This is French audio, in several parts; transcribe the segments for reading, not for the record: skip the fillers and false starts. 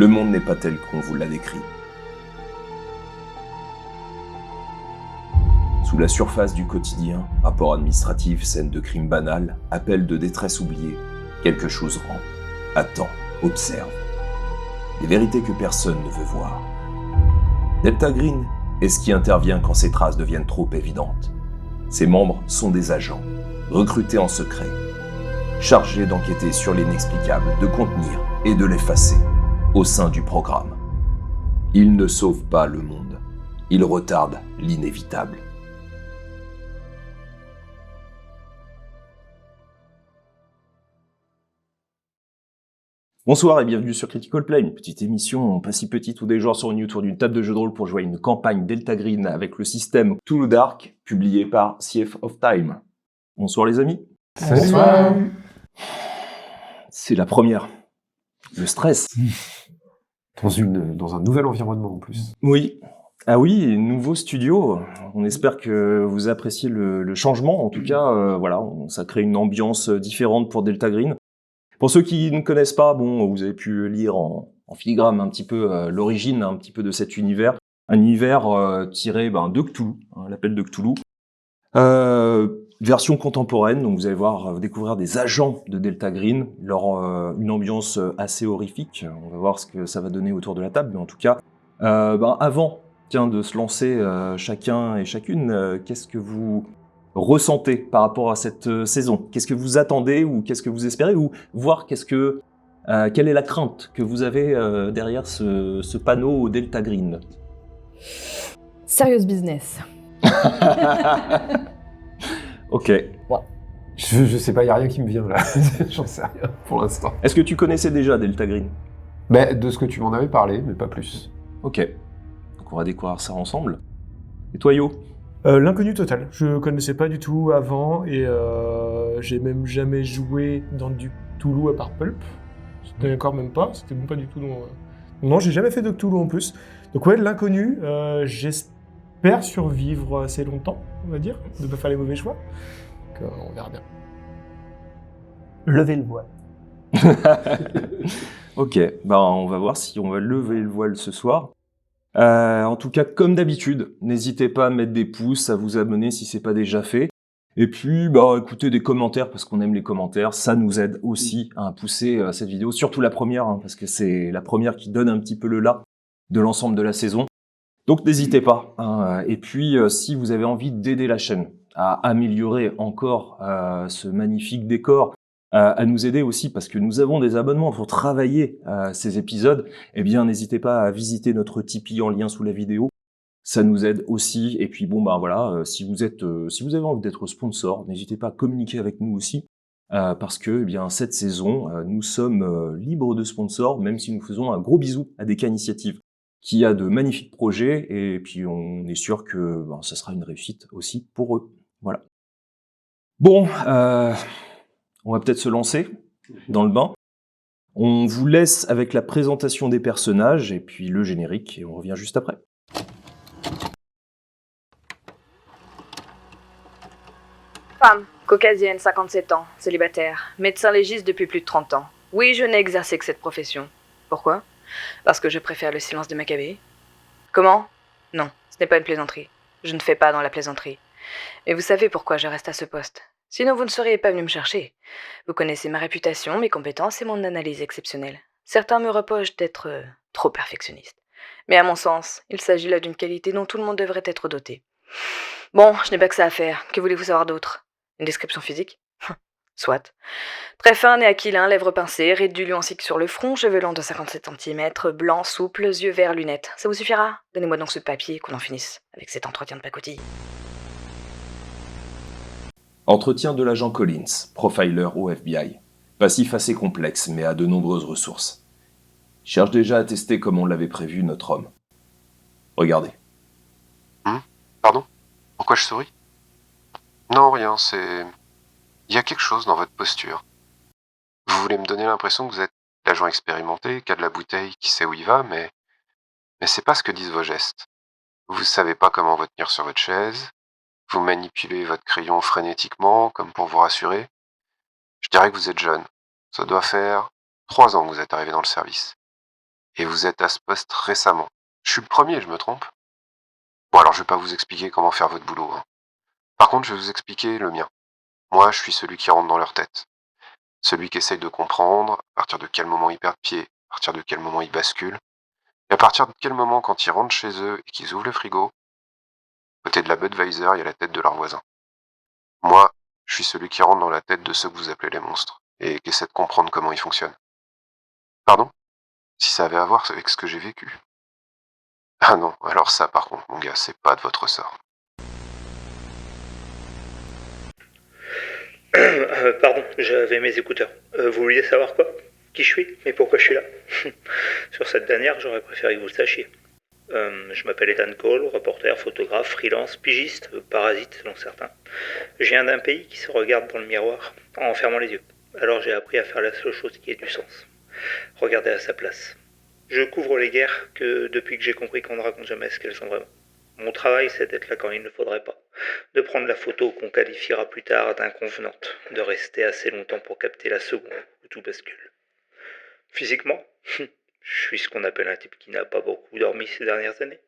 Le monde n'est pas tel qu'on vous l'a décrit. Sous la surface du quotidien, rapports administratifs, scènes de crimes banals, appels de détresse oubliés, quelque chose rampe, attend, observe. Des vérités que personne ne veut voir. Delta Green est ce qui intervient quand ces traces deviennent trop évidentes. Ses membres sont des agents, recrutés en secret, chargés d'enquêter sur l'inexplicable, de contenir et de l'effacer au sein du programme. Ils ne sauvent pas le monde, ils retardent l'inévitable. Bonsoir et bienvenue sur Critical Play, une petite émission pas si petite où des joueurs sont réunis autour d'une table de jeu de rôle pour jouer à une campagne Delta Green avec le système Cthulhu Dark, publié par CF of Time. Bonsoir les amis. Bonsoir. C'est la première. Le stress. Dans un nouvel environnement en plus. Oui. Ah oui, nouveau studio. On espère que vous appréciez le changement. En tout cas, ça crée une ambiance différente pour Delta Green. Pour ceux qui ne connaissent pas, vous avez pu lire en filigrane un petit peu l'origine un petit peu de cet univers. Un univers tiré de Cthulhu, l'appel de Cthulhu. Version contemporaine, donc vous allez découvrir des agents de Delta Green, une ambiance assez horrifique. On va voir ce que ça va donner autour de la table, mais en tout cas, avant de se lancer chacun et chacune, qu'est-ce que vous ressentez par rapport à cette saison? Qu'est-ce que vous attendez ou qu'est-ce que vous espérez ou voir quelle est la crainte que vous avez derrière ce panneau Delta Green? Serious business. Ok. Ouais. Je sais pas, y a rien qui me vient là. J'en sais rien pour l'instant. Est-ce que tu connaissais déjà Delta Green? De ce que tu m'en avais parlé, mais pas plus. Ok. Donc on va découvrir ça ensemble. Et toi Yo? L'inconnu total. Je connaissais pas du tout avant et j'ai même jamais joué dans du Cthulhu à part Pulp. C'était encore même pas. C'était même pas du tout dans. Non, j'ai jamais fait de Cthulhu en plus. Donc ouais, l'inconnu. J'espère survivre assez longtemps, on va dire, de pas faire les mauvais choix. Donc on verra bien. Levez le voile. Ok, on va voir si on va lever le voile ce soir. En tout cas, comme d'habitude, n'hésitez pas à mettre des pouces, à vous abonner si c'est pas déjà fait. Et puis, écoutez des commentaires parce qu'on aime les commentaires. Ça nous aide aussi à pousser cette vidéo, surtout la première, parce que c'est la première qui donne un petit peu le là de l'ensemble de la saison. Donc n'hésitez pas. Et puis, si vous avez envie d'aider la chaîne à améliorer encore ce magnifique décor, à nous aider aussi parce que nous avons des abonnements pour travailler ces épisodes, eh bien n'hésitez pas à visiter notre Tipeee en lien sous la vidéo. Ça nous aide aussi. Et puis si vous avez envie d'être sponsor, n'hésitez pas à communiquer avec nous aussi parce que cette saison nous sommes libres de sponsors, même si nous faisons un gros bisou à DK Initiative qui a de magnifiques projets et puis on est sûr que ça sera une réussite aussi pour eux. Voilà. Bon. On va peut-être se lancer dans le bain. On vous laisse avec la présentation des personnages et puis le générique et on revient juste après. Femme, caucasienne, 57 ans, célibataire, médecin légiste depuis plus de 30 ans. Oui, je n'ai exercé que cette profession. Pourquoi? Parce que je préfère le silence de Maccabée. Comment? Non, ce n'est pas une plaisanterie. Je ne fais pas dans la plaisanterie. Mais vous savez pourquoi je reste à ce poste. Sinon, vous ne seriez pas venu me chercher. Vous connaissez ma réputation, mes compétences et mon analyse exceptionnelle. Certains me reprochent d'être trop perfectionniste. Mais à mon sens, il s'agit là d'une qualité dont tout le monde devrait être doté. Bon, je n'ai pas que ça à faire. Que voulez-vous savoir d'autre? Une description physique? Soit. Très fin, nez aquilin, lèvres pincées, rides du nuancique sur le front, cheveux longs de 57 cm, blanc, souple, yeux verts, lunettes. Ça vous suffira? Donnez-moi donc ce papier, qu'on en finisse avec cet entretien de pacotille. Entretien de l'agent Collins, profiler au FBI. Passif assez complexe, mais à de nombreuses ressources. Cherche déjà à tester comme on l'avait prévu notre homme. Regardez. Pardon? Pourquoi je souris? Non, rien, c'est... Il y a quelque chose dans votre posture. Vous voulez me donner l'impression que vous êtes l'agent expérimenté, qui a de la bouteille, qui sait où il va, mais c'est pas ce que disent vos gestes. Vous savez pas comment vous tenir sur votre chaise, vous manipulez votre crayon frénétiquement, comme pour vous rassurer. Je dirais que vous êtes jeune. Ça doit faire 3 ans que vous êtes arrivé dans le service. Et vous êtes à ce poste récemment. Je suis le premier, je me trompe? Bon alors je vais pas vous expliquer comment faire votre boulot, hein. Par contre, je vais vous expliquer le mien. Moi, je suis celui qui rentre dans leur tête. Celui qui essaye de comprendre à partir de quel moment ils perdent pied, à partir de quel moment ils basculent, et à partir de quel moment quand ils rentrent chez eux et qu'ils ouvrent le frigo, côté de la Budweiser, il y a la tête de leur voisin. Moi, je suis celui qui rentre dans la tête de ceux que vous appelez les monstres, et qui essaie de comprendre comment ils fonctionnent. Pardon? Si ça avait à voir avec ce que j'ai vécu. Ah non, alors ça par contre, mon gars, c'est pas de votre ressort. Pardon, j'avais mes écouteurs. Vous vouliez savoir quoi? Qui je suis? Et pourquoi je suis là? Sur cette dernière, j'aurais préféré que vous le sachiez. Je m'appelle Ethan Cole, reporter, photographe, freelance, pigiste, parasite selon certains. Je viens d'un pays qui se regarde dans le miroir en fermant les yeux. Alors j'ai appris à faire la seule chose qui ait du sens. Regarder à sa place. Je couvre les guerres que depuis que j'ai compris qu'on ne raconte jamais ce qu'elles sont vraiment. Mon travail, c'est d'être là quand il ne faudrait pas. De prendre la photo qu'on qualifiera plus tard d'inconvenante. De rester assez longtemps pour capter la seconde où tout bascule. Physiquement, je suis ce qu'on appelle un type qui n'a pas beaucoup dormi ces dernières années.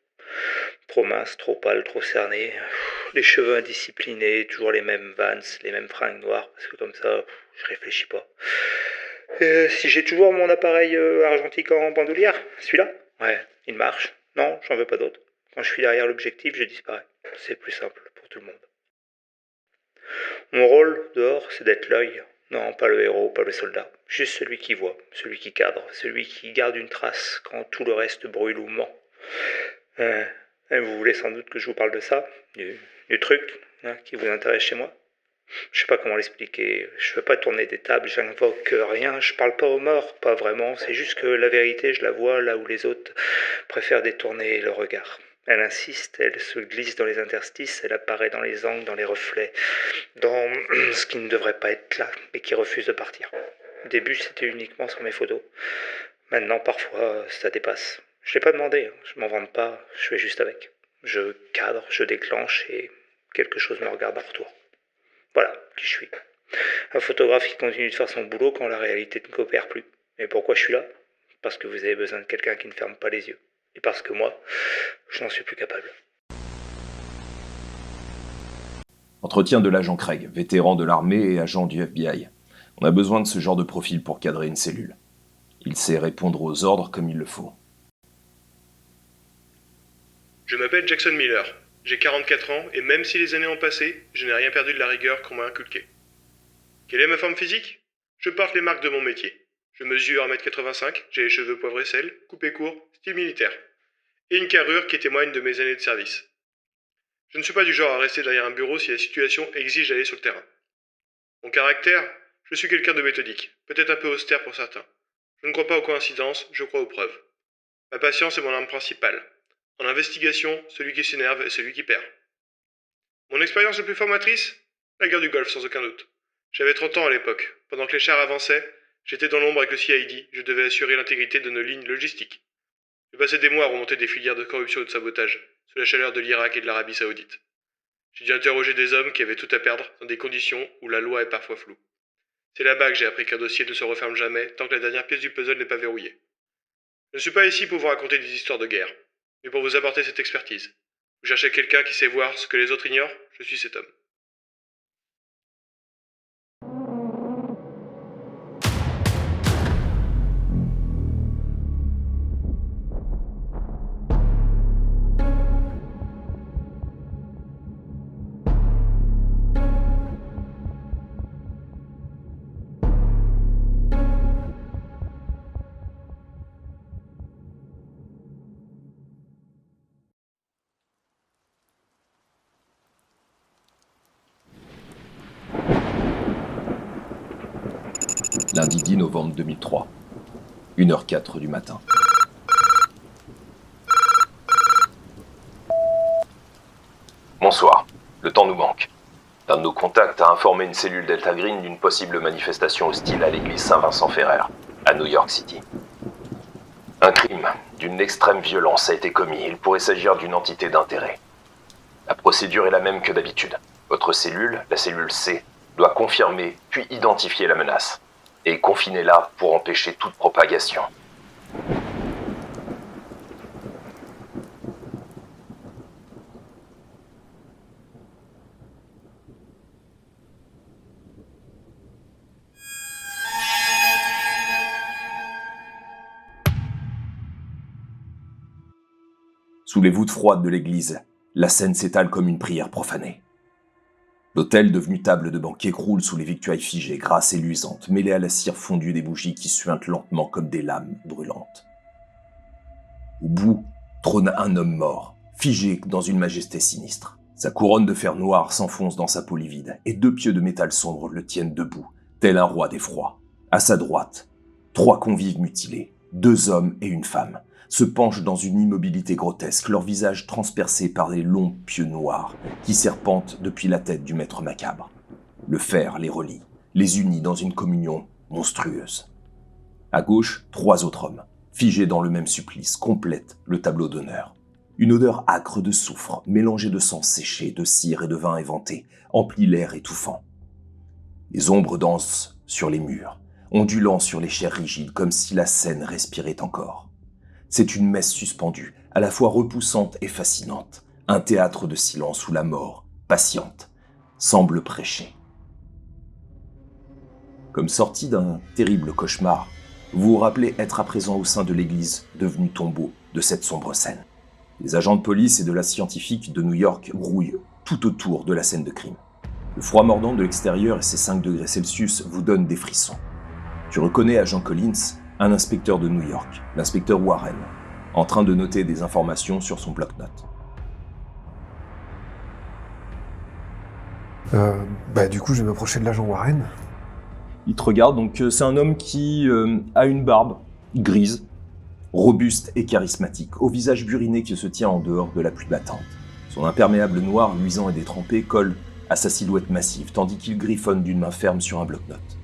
Trop mince, trop pâle, trop cerné. Les cheveux indisciplinés, toujours les mêmes Vans, les mêmes fringues noires, parce que comme ça, je réfléchis pas. Si j'ai toujours mon appareil argentique en bandoulière, celui-là? Ouais, il marche. Non, j'en veux pas d'autre. Quand je suis derrière l'objectif, je disparais. C'est plus simple pour tout le monde. Mon rôle, dehors, c'est d'être l'œil. Non, pas le héros, pas le soldat. Juste celui qui voit, celui qui cadre, celui qui garde une trace quand tout le reste brûle ou ment. Vous voulez sans doute que je vous parle de ça, du truc qui vous intéresse chez moi? Je sais pas comment l'expliquer, je veux pas tourner des tables, j'invoque rien, je parle pas aux morts, pas vraiment, c'est juste que la vérité je la vois là où les autres préfèrent détourner le regard. Elle insiste, elle se glisse dans les interstices, elle apparaît dans les angles, dans les reflets, dans ce qui ne devrait pas être là, mais qui refuse de partir. Au début c'était uniquement sur mes photos, maintenant parfois ça dépasse. Je l'ai pas demandé, je m'en vante pas, je fais juste avec. Je cadre, je déclenche et quelque chose me regarde en retour. Voilà qui je suis. Un photographe qui continue de faire son boulot quand la réalité ne coopère plus. Et pourquoi je suis là? Parce que vous avez besoin de quelqu'un qui ne ferme pas les yeux. Et parce que moi, je n'en suis plus capable. Entretien de l'agent Craig, vétéran de l'armée et agent du FBI. On a besoin de ce genre de profil pour cadrer une cellule. Il sait répondre aux ordres comme il le faut. Je m'appelle Jackson Miller. J'ai 44 ans et même si les années ont passé, je n'ai rien perdu de la rigueur qu'on m'a inculquée. Quelle est ma forme physique? Je porte les marques de mon métier. Je mesure 1m85, j'ai les cheveux poivre et sel, coupés courts, style militaire. Et une carrure qui témoigne de mes années de service. Je ne suis pas du genre à rester derrière un bureau si la situation exige d'aller sur le terrain. Mon caractère, je suis quelqu'un de méthodique, peut-être un peu austère pour certains. Je ne crois pas aux coïncidences, je crois aux preuves. Ma patience est mon arme principale. En investigation, celui qui s'énerve est celui qui perd. Mon expérience la plus formatrice? La guerre du Golfe, sans aucun doute. J'avais 30 ans à l'époque. Pendant que les chars avançaient, j'étais dans l'ombre avec le CID. Je devais assurer l'intégrité de nos lignes logistiques. J'ai passé des mois à remonter des filières de corruption et de sabotage, sous la chaleur de l'Irak et de l'Arabie Saoudite. J'ai dû interroger des hommes qui avaient tout à perdre, dans des conditions où la loi est parfois floue. C'est là-bas que j'ai appris qu'un dossier ne se referme jamais tant que la dernière pièce du puzzle n'est pas verrouillée. Je ne suis pas ici pour vous raconter des histoires de guerre, mais pour vous apporter cette expertise. Vous cherchez quelqu'un qui sait voir ce que les autres ignorent? Je suis cet homme. Lundi 10 novembre 2003, 1h04 du matin. Bonsoir, le temps nous manque. L'un de nos contacts a informé une cellule Delta Green d'une possible manifestation hostile à l'église Saint-Vincent-Ferrer, à New York City. Un crime d'une extrême violence a été commis. Il pourrait s'agir d'une entité d'intérêt. La procédure est la même que d'habitude. Votre cellule, la cellule C, doit confirmer puis identifier la menace et confiner-la pour empêcher toute propagation. Sous les voûtes froides de l'église, la scène s'étale comme une prière profanée. L'autel devenu table de banquet croule sous les victuailles figées, grasses et luisantes, mêlées à la cire fondue des bougies qui suintent lentement comme des lames brûlantes. Au bout trône un homme mort, figé dans une majesté sinistre. Sa couronne de fer noir s'enfonce dans sa peau livide, et 2 pieux de métal sombre le tiennent debout, tel un roi d'effroi. À sa droite, 3 convives mutilés, 2 hommes et une femme, se penchent dans une immobilité grotesque, leurs visages transpercés par des longs pieux noirs qui serpentent depuis la tête du maître macabre. Le fer les relie, les unit dans une communion monstrueuse. À gauche, 3 autres hommes, figés dans le même supplice, complètent le tableau d'honneur. Une odeur âcre de soufre, mélangée de sang séché, de cire et de vin éventé, emplit l'air étouffant. Les ombres dansent sur les murs, ondulant sur les chairs rigides, comme si la scène respirait encore. C'est une messe suspendue, à la fois repoussante et fascinante, un théâtre de silence où la mort, patiente, semble prêcher. Comme sorti d'un terrible cauchemar, vous vous rappelez être à présent au sein de l'église, devenue tombeau de cette sombre scène. Les agents de police et de la scientifique de New York grouillent tout autour de la scène de crime. Le froid mordant de l'extérieur et ses 5 degrés Celsius vous donnent des frissons. Tu reconnais agent Collins, un inspecteur de New York, l'inspecteur Warren, en train de noter des informations sur son bloc-notes. Du coup, je vais m'approcher de l'agent Warren. Il te regarde, donc c'est un homme qui a une barbe grise, robuste et charismatique, au visage buriné qui se tient en dehors de la pluie battante. Son imperméable noir, luisant et détrempé, colle à sa silhouette massive, tandis qu'il griffonne d'une main ferme sur un bloc-notes.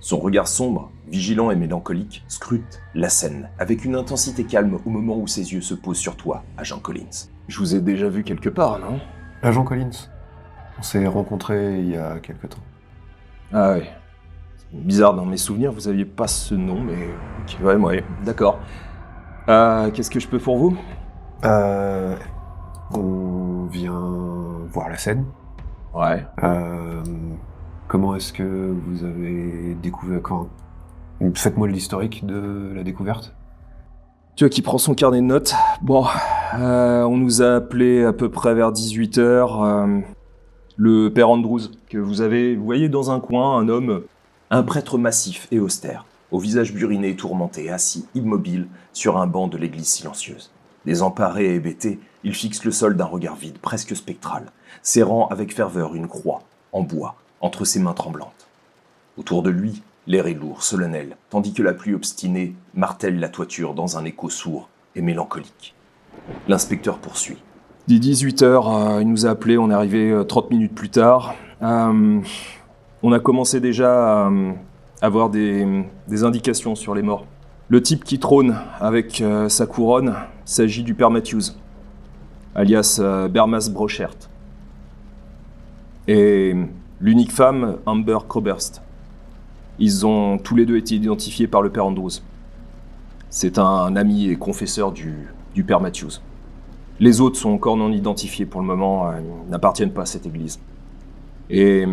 Son regard sombre, vigilant et mélancolique, scrute la scène, avec une intensité calme au moment où ses yeux se posent sur toi, agent Collins. Je vous ai déjà vu quelque part, non ? Agent Collins. On s'est rencontrés il y a quelque temps. Ah ouais. C'est bizarre, dans mes souvenirs, vous aviez pas ce nom, mais... Ok, ouais, d'accord. Qu'est-ce que je peux pour vous ? On vient voir la scène. Ouais. Comment est-ce que vous avez découvert quand ? Faites-moi l'historique de la découverte. Tu vois qui prend son carnet de notes. Bon, on nous a appelé à peu près vers 18h. Le père Andrews, que vous voyez dans un coin, un homme, un prêtre massif et austère, au visage buriné et tourmenté, assis immobile sur un banc de l'église silencieuse. Désemparé et hébété, il fixe le sol d'un regard vide, presque spectral, serrant avec ferveur une croix, en bois, entre ses mains tremblantes. Autour de lui, l'air est lourd, solennel, tandis que la pluie obstinée martèle la toiture dans un écho sourd et mélancolique. L'inspecteur poursuit. Dès 18h, il nous a appelés, on est arrivé 30 minutes plus tard. On a commencé déjà à avoir des indications sur les morts. Le type qui trône avec sa couronne s'agit du père Matthews, alias Bermas Brochert. Et l'unique femme, Amber Crowburst. Ils ont tous les deux été identifiés par le père Andrews. C'est un ami et confesseur du père Matthews. Les autres sont encore non identifiés pour le moment, ils n'appartiennent pas à cette église. Et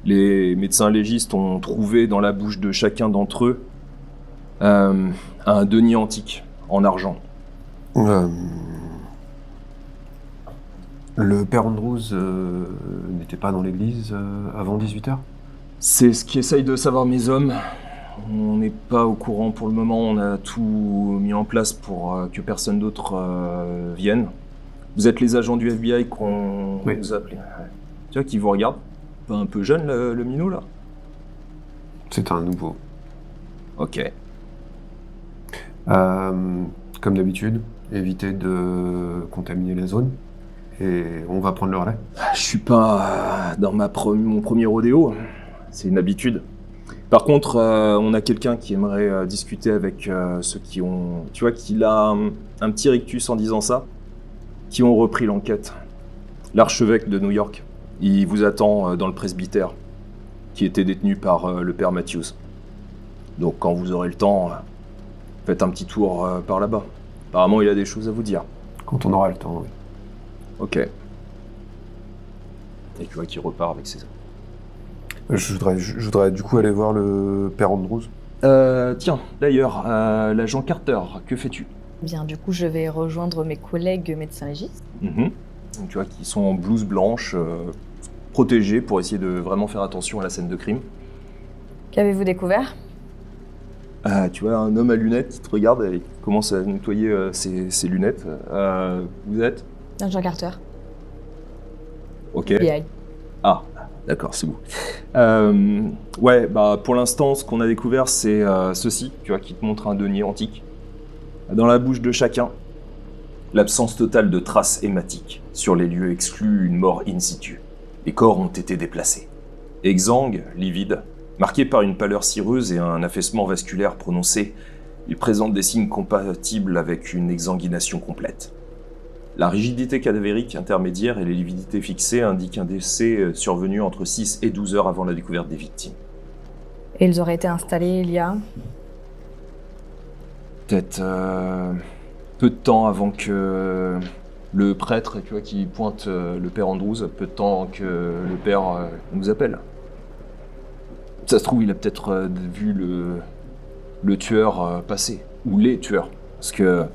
les médecins légistes ont trouvé dans la bouche de chacun d'entre eux un denier antique en argent. Le père Andrews n'était pas dans l'église avant 18h ? C'est ce qu'essayent de savoir mes hommes. On n'est pas au courant pour le moment, on a tout mis en place pour que personne d'autre vienne. Vous êtes les agents du FBI qu'on vous a appelés. Tu vois, qui vous regarde. Pas un peu jeune, le minot, là ? C'est un nouveau. Ok. Comme d'habitude, évitez de contaminer la zone. Et on va prendre le relais. Je suis pas dans mon premier rodéo. C'est une habitude. Par contre, on a quelqu'un qui aimerait discuter avec ceux qui ont... Tu vois qu'il a un petit rictus en disant ça, qui ont repris l'enquête. L'archevêque de New York. Il vous attend dans le presbytère, qui était détenu par le père Matthews. Donc quand vous aurez le temps, faites un petit tour par là-bas. Apparemment, il a des choses à vous dire. Quand on aura le temps, oui. Ok. Et tu vois qu'il repart avec ses... Je voudrais du coup aller voir le père Andrews. Tiens, d'ailleurs, l'agent Carter, que fais-tu ? Bien, du coup, je vais rejoindre mes collègues médecins légistes. Mhm. Donc, tu vois, qui sont en blouse blanche, protégés pour essayer de vraiment faire attention à la scène de crime. Qu'avez-vous découvert? Tu vois, un homme à lunettes qui te regarde et qui commence à nettoyer ses lunettes. Vous êtes? Agent Carter. Ok. FBI. Ah, d'accord, c'est bon. Ouais, bah pour l'instant, ce qu'on a découvert, c'est ceci, tu vois, qui te montre un denier antique. Dans la bouche de chacun, l'absence totale de traces hématiques. Sur les lieux exclus, une mort in situ. Les corps ont été déplacés. Exsangue, livide, marqué par une pâleur cireuse et un affaissement vasculaire prononcé, il présente des signes compatibles avec une exsanguination complète. La rigidité cadavérique intermédiaire et les lividités fixées indiquent un décès survenu entre 6 et 12 heures avant la découverte des victimes. Et ils auraient été installés il y a... Peut-être peu de temps avant que le prêtre, tu vois, qui pointe le père Andrews, peu de temps avant que le père nous appelle. Ça se trouve, il a peut-être vu le tueur passer, ou les tueurs. Parce que,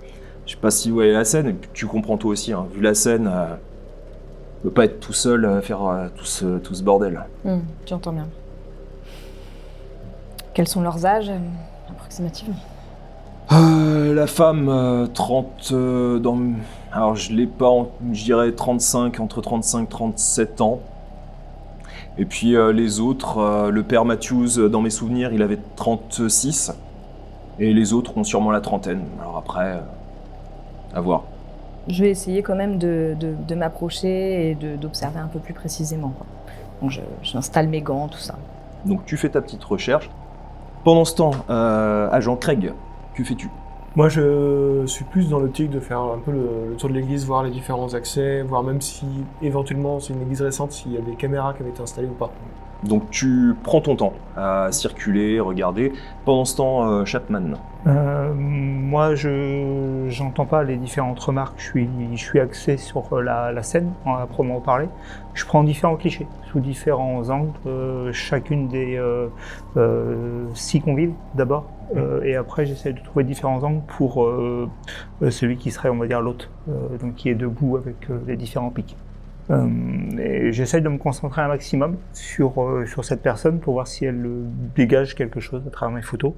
je sais pas si vous voyez la scène, et puis tu comprends toi aussi, hein, vu la scène, on peut pas être tout seul à faire tout ce bordel. J'entends bien. Quels sont leurs âges, approximativement? La femme, 30, alors je l'ai pas, je dirais 35, entre 35 et 37 ans. Et puis les autres, le père Matthews, dans mes souvenirs, il avait 36. Et les autres ont sûrement la trentaine. Alors après, à voir. Je vais essayer quand même de m'approcher et d'observer un peu plus précisément, quoi. Donc j'installe mes gants, tout ça. Donc tu fais ta petite recherche. Pendant ce temps, agent Craig, que fais-tu? Moi, je suis plus dans l'optique de faire un peu le tour de l'église, voir les différents accès, voir même si, éventuellement, c'est une église récente, s'il y a des caméras qui avaient été installées ou pas. Donc tu prends ton temps à circuler, regarder. Pendant ce temps, Chapman. Moi, j'entends pas les différentes remarques. Je suis axé sur la scène, à proprement parler. Je prends différents clichés, sous différents angles, chacune des 6 convives d'abord. Et après, j'essaie de trouver différents angles pour celui qui serait, on va dire, l'hôte, donc qui est debout avec les différents pics. Et j'essaie de me concentrer un maximum sur cette personne pour voir si elle dégage quelque chose à travers mes photos.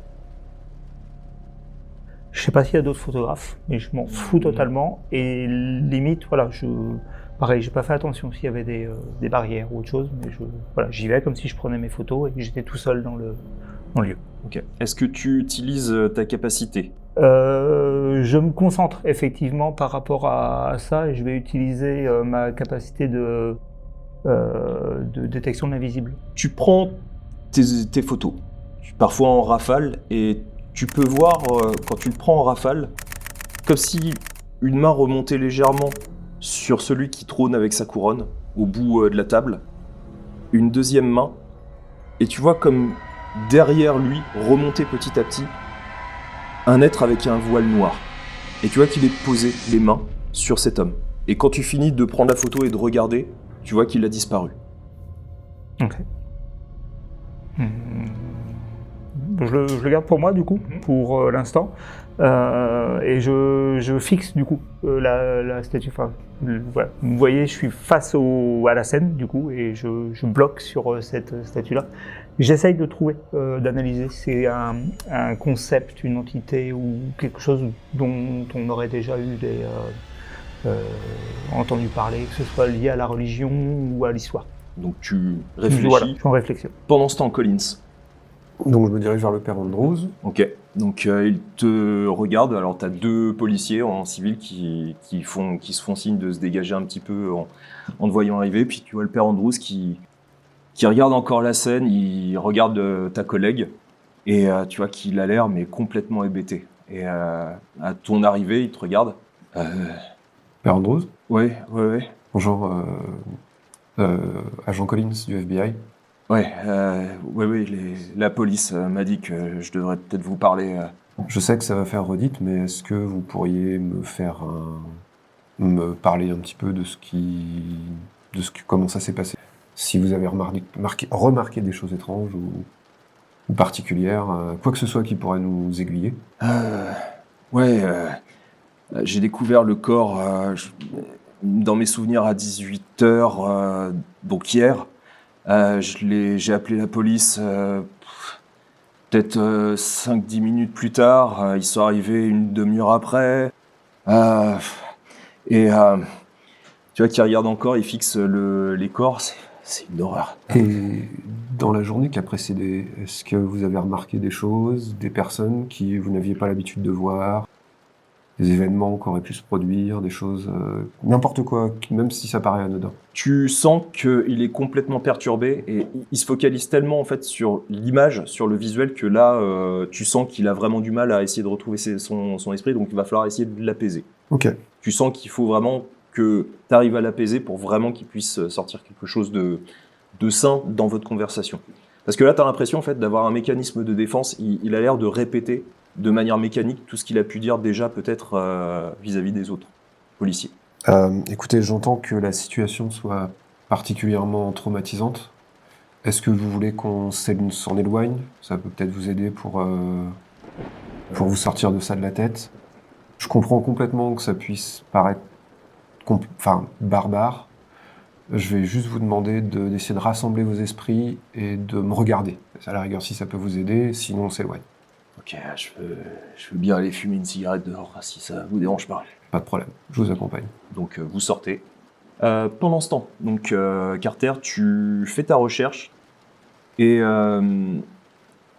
Je sais pas s'il y a d'autres photographes, mais je m'en fous totalement. Et limite, voilà, pareil, j'ai pas fait attention s'il y avait des barrières ou autre chose, mais voilà, j'y vais comme si je prenais mes photos et que j'étais tout seul dans le lieu. Ok. Est-ce que tu utilises ta capacité? Je me concentre effectivement par rapport à ça et je vais utiliser ma capacité de détection de l'invisible. Tu prends tes photos, parfois en rafale, et tu peux voir, quand tu le prends en rafale, comme si une main remontait légèrement sur celui qui trône avec sa couronne, au bout de la table, une deuxième main, et tu vois comme derrière lui, remonter petit à petit, un être avec un voile noir. Et tu vois qu'il est posé les mains sur cet homme. Et quand tu finis de prendre la photo et de regarder, tu vois qu'il a disparu. Ok. Je le garde pour moi du coup, pour l'instant. Et je fixe du coup la statue. Enfin, voilà. Vous voyez, je suis face à la scène du coup et je bloque sur cette statue-là. J'essaye de trouver, d'analyser si c'est un concept, une entité ou quelque chose dont on aurait déjà eu entendu parler, que ce soit lié à la religion ou à l'histoire. Donc tu réfléchis. Voilà, je suis en réflexion. Pendant ce temps, Collins. Donc je me dirige vers le père Andrews. Ok. Donc il te regarde. Alors tu as 2 policiers en civil qui se font signe de se dégager un petit peu en te voyant arriver. Puis tu vois le père Andrews qui regarde encore la scène, il regarde ta collègue et tu vois qu'il a l'air mais complètement hébété. Et à ton arrivée, il te regarde. Père Andrews? Ouais. Bonjour, agent Collins du FBI. Ouais, la police m'a dit que je devrais peut-être vous parler. Je sais que ça va faire redite, mais est-ce que vous pourriez me parler un petit peu de comment ça s'est passé? Si vous avez remarqué des choses étranges ou particulières, quoi que ce soit qui pourrait nous aiguiller. J'ai découvert le corps dans mes souvenirs à 18h, donc hier. J'ai appelé la police peut-être 5-10 minutes plus tard. Ils sont arrivés une demi-heure après. Tu vois qu'ils regardent encore, ils fixent les corps. C'est une horreur. Et dans la journée qui a précédé, est-ce que vous avez remarqué des choses, des personnes qui vous n'aviez pas l'habitude de voir, des événements qui auraient pu se produire, des choses, n'importe quoi, même si ça paraît anodin? Tu sens qu'il est complètement perturbé et il se focalise tellement en fait sur l'image, sur le visuel, que là, tu sens qu'il a vraiment du mal à essayer de retrouver son esprit, donc il va falloir essayer de l'apaiser. Ok. Tu sens qu'il faut vraiment que tu arrives à l'apaiser pour vraiment qu'il puisse sortir quelque chose de sain dans votre conversation. Parce que là, tu as l'impression en fait, d'avoir un mécanisme de défense, il a l'air de répéter de manière mécanique tout ce qu'il a pu dire déjà peut-être vis-à-vis des autres policiers. Écoutez, j'entends que la situation soit particulièrement traumatisante. Est-ce que vous voulez qu'on s'en éloigne? Ça peut peut-être vous aider pour vous sortir de ça de la tête. Je comprends complètement que ça puisse paraître barbare. Je vais juste vous demander d'essayer de rassembler vos esprits et de me regarder. À la rigueur, si ça peut vous aider, sinon on s'éloigne. Ok, je veux bien aller fumer une cigarette dehors, si ça vous dérange pas. Pas de problème, je vous accompagne. Donc vous sortez. Pendant ce temps, donc Carter, tu fais ta recherche et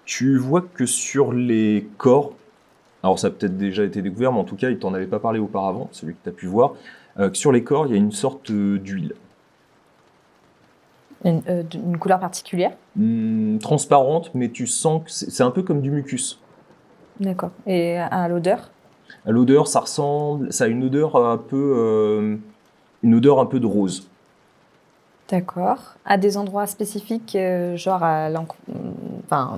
tu vois que sur les corps, alors ça a peut-être déjà été découvert, mais en tout cas il t'en avait pas parlé auparavant, celui que tu as pu voir, que sur les corps il y a une sorte d'huile. Une couleur particulière? Transparente, mais tu sens que c'est un peu comme du mucus. D'accord. Et à l'odeur? À l'odeur, ça a une odeur un peu de rose. D'accord. À des endroits spécifiques, genre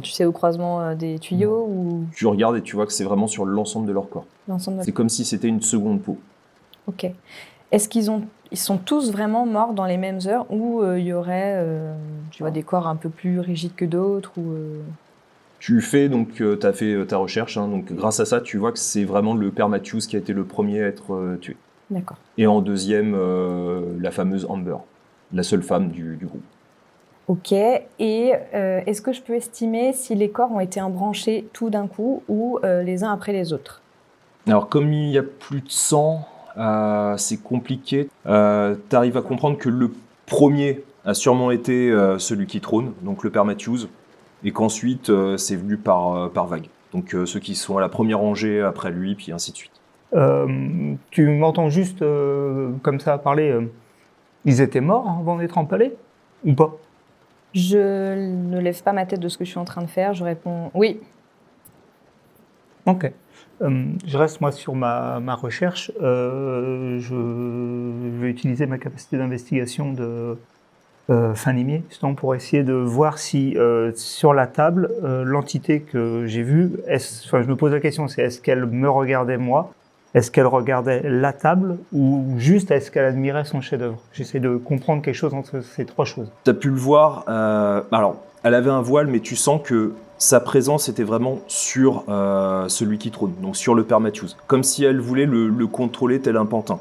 tu sais, au croisement des tuyaux ou Tu regardes et tu vois que c'est vraiment sur l'ensemble de leur corps. l'ensemble de... C'est comme si c'était une seconde peau. Ok. Est-ce qu'ils sont tous vraiment morts dans les mêmes heures ou il y aurait tu vois, des corps un peu plus rigides que d'autres ou Tu fais donc, tu as fait ta recherche, hein, donc grâce à ça, tu vois que c'est vraiment le père Matthews qui a été le premier à être tué. D'accord. Et en deuxième, la fameuse Amber, la seule femme du groupe. Ok. Et est-ce que je peux estimer si les corps ont été embranchés tout d'un coup ou les uns après les autres? Alors comme il n'y a plus de sang, c'est compliqué. Tu arrives à comprendre que le premier a sûrement été celui qui trône, donc le père Matthews, et qu'ensuite c'est venu par vague. Donc ceux qui sont à la première rangée après lui, puis ainsi de suite. Tu m'entends juste comme ça parler. Ils étaient morts avant d'être empalés ou pas? Je ne lève pas ma tête de ce que je suis en train de faire. Je réponds oui. Ok. Je reste moi sur ma recherche. Je vais utiliser ma capacité d'investigation de fin limier, justement pour essayer de voir si sur la table, l'entité que j'ai vue, je me pose la question, c'est est-ce qu'elle me regardait moi? Est-ce qu'elle regardait la table ou juste est-ce qu'elle admirait son chef-d'œuvre? J'essaie de comprendre quelque chose entre ces trois choses. Tu as pu le voir, alors elle avait un voile, mais tu sens que sa présence était vraiment sur celui qui trône, donc sur le père Matthews, comme si elle voulait le contrôler tel un pantin.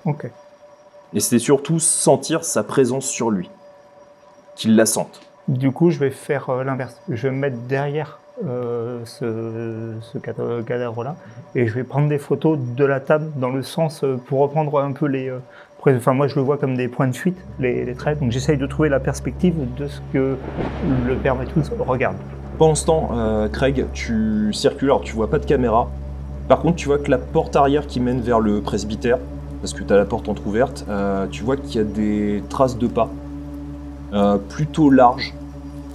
Ok. Et c'était surtout sentir sa présence sur lui, qu'il la sente. Du coup, je vais faire l'inverse. Je vais me mettre derrière ce cadavre-là et je vais prendre des photos de la table dans le sens pour reprendre un peu les... moi, je le vois comme des points de fuite, les traits. Donc, j'essaye de trouver la perspective de ce que le père Matthews regarde. Pendant ce temps, Craig, tu circules, alors tu vois pas de caméra. Par contre, tu vois que la porte arrière qui mène vers le presbytère, parce que tu as la porte entrouverte, tu vois qu'il y a des traces de pas, plutôt larges.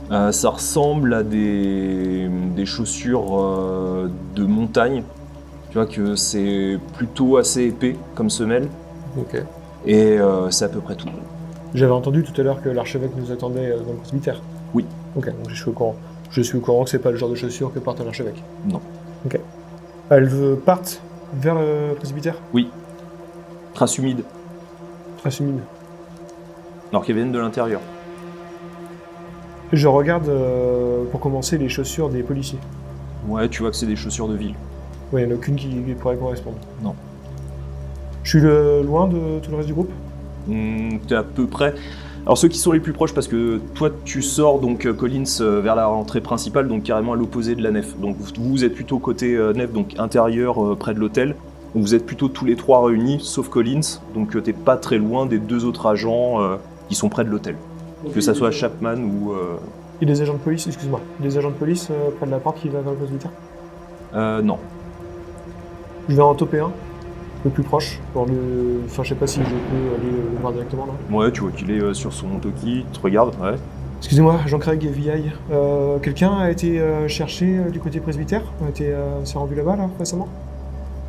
Ça ressemble à des chaussures de montagne. Tu vois que c'est plutôt assez épais comme semelle. Ok. Et c'est à peu près tout. J'avais entendu tout à l'heure que l'archevêque nous attendait dans le presbytère. Oui. Ok, donc je suis au courant. Je suis au courant que c'est pas le genre de chaussures que porte un archevêque. Non. Ok. Elles partent vers le presbytère? Oui. Traces humides. Traces humides. Alors qu'elles viennent de l'intérieur. Je regarde, pour commencer, les chaussures des policiers. Ouais, tu vois que c'est des chaussures de ville. Ouais, il n'y en a aucune qui pourrait correspondre. Non. Je suis loin de tout le reste du groupe? T'es à peu près. Alors ceux qui sont les plus proches, parce que toi tu sors donc Collins vers la rentrée principale, donc carrément à l'opposé de la nef. Donc vous êtes plutôt côté nef, donc intérieur près de l'hôtel. Donc vous êtes plutôt tous les trois réunis, sauf Collins. Donc t'es pas très loin des deux autres agents qui sont près de l'hôtel. Que ça soit Chapman ou... Il y a des agents de police, excuse-moi. Des agents de police près de la porte qui va vers le presbytère? Non. Je vais en toper un peu plus proche. Pour le... Enfin, je sais pas si je peux aller le voir directement là. Ouais, tu vois qu'il est sur son toki, il te regarde, ouais. Excusez-moi, Jean-Craig et VI. Quelqu'un a été cherché du côté presbytère? S'est rendu là-bas là récemment?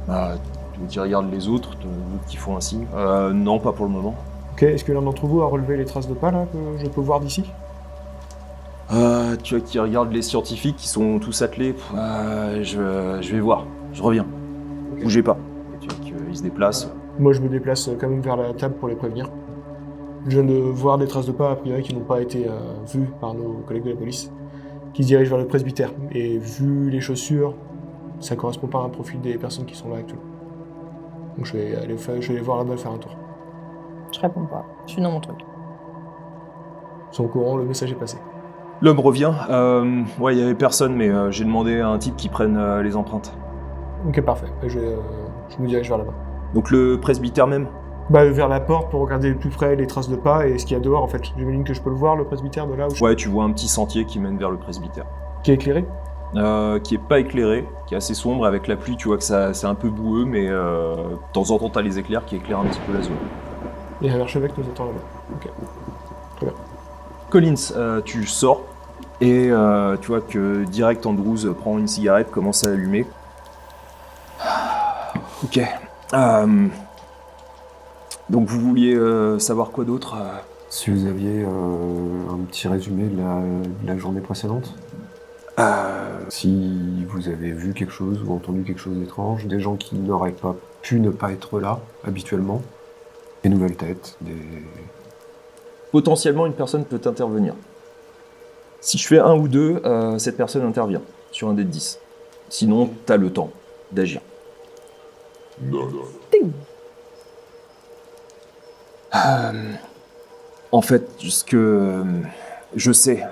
Tu veux qu'il regarde les autres qui font un signe? Non, pas pour le moment. Ok, est-ce que l'un d'entre vous a relevé les traces de pas là que je peux voir d'ici? Tu vois qu'il regarde les scientifiques qui sont tous attelés. Je vais voir, je reviens. Bougez pas. Et tu vois qu'il se déplace. Moi, je me déplace quand même vers la table pour les prévenir. Je viens de voir des traces de pas, a priori, qui n'ont pas été vues par nos collègues de la police, qui se dirigent vers le presbytère. Et vu les chaussures, ça correspond pas à un profil des personnes qui sont là actuellement. Donc je vais aller voir là-bas faire un tour. Je réponds pas. Je suis dans mon truc. Ils sont au courant, le message est passé. L'homme revient. Ouais, il y avait personne, mais j'ai demandé à un type qui prenne les empreintes. Ok, parfait. Je me dirige vers là-bas. Donc le presbytère même? Vers la porte pour regarder de plus près les traces de pas et ce qu'il y a dehors en fait. J'imagine que je peux le voir, le presbytère, de là où je suis. Ouais, tu vois un petit sentier qui mène vers le presbytère. Qui est éclairé? Qui est pas éclairé, qui est assez sombre. Avec la pluie, tu vois que c'est un peu boueux, mais de temps en temps, t'as les éclairs qui éclairent un petit peu la zone. Et un archevêque nous attend là-bas. Ok. Très bien. Collins, tu sors et tu vois que direct Andrews prend une cigarette, commence à allumer. Ok. Donc vous vouliez savoir quoi d'autre? Si vous aviez un petit résumé de la journée précédente? Si vous avez vu quelque chose ou entendu quelque chose d'étrange, des gens qui n'auraient pas pu ne pas être là habituellement, des nouvelles têtes, Potentiellement, une personne peut intervenir. Si je fais 1 ou 2, cette personne intervient sur un dé de 10. Sinon, t'as le temps d'agir. En fait, ce que je sais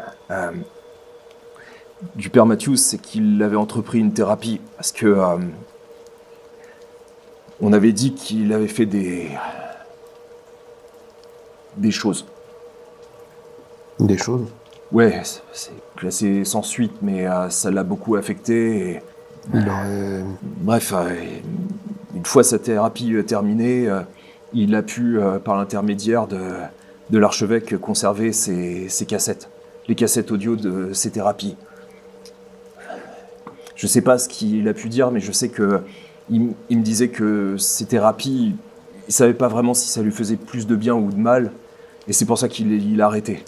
du père Matthews, c'est qu'il avait entrepris une thérapie parce que on avait dit qu'il avait fait des choses. Des choses? Ouais, c'est classé sans suite, mais ça l'a beaucoup affecté. Et... Il aurait... Bref, une fois sa thérapie terminée, il a pu, par l'intermédiaire de l'archevêque, conserver ses cassettes, les cassettes audio de ses thérapies. Je sais pas ce qu'il a pu dire, mais je sais que il me disait que ces thérapies, il savait pas vraiment si ça lui faisait plus de bien ou de mal, et c'est pour ça qu'il a arrêté.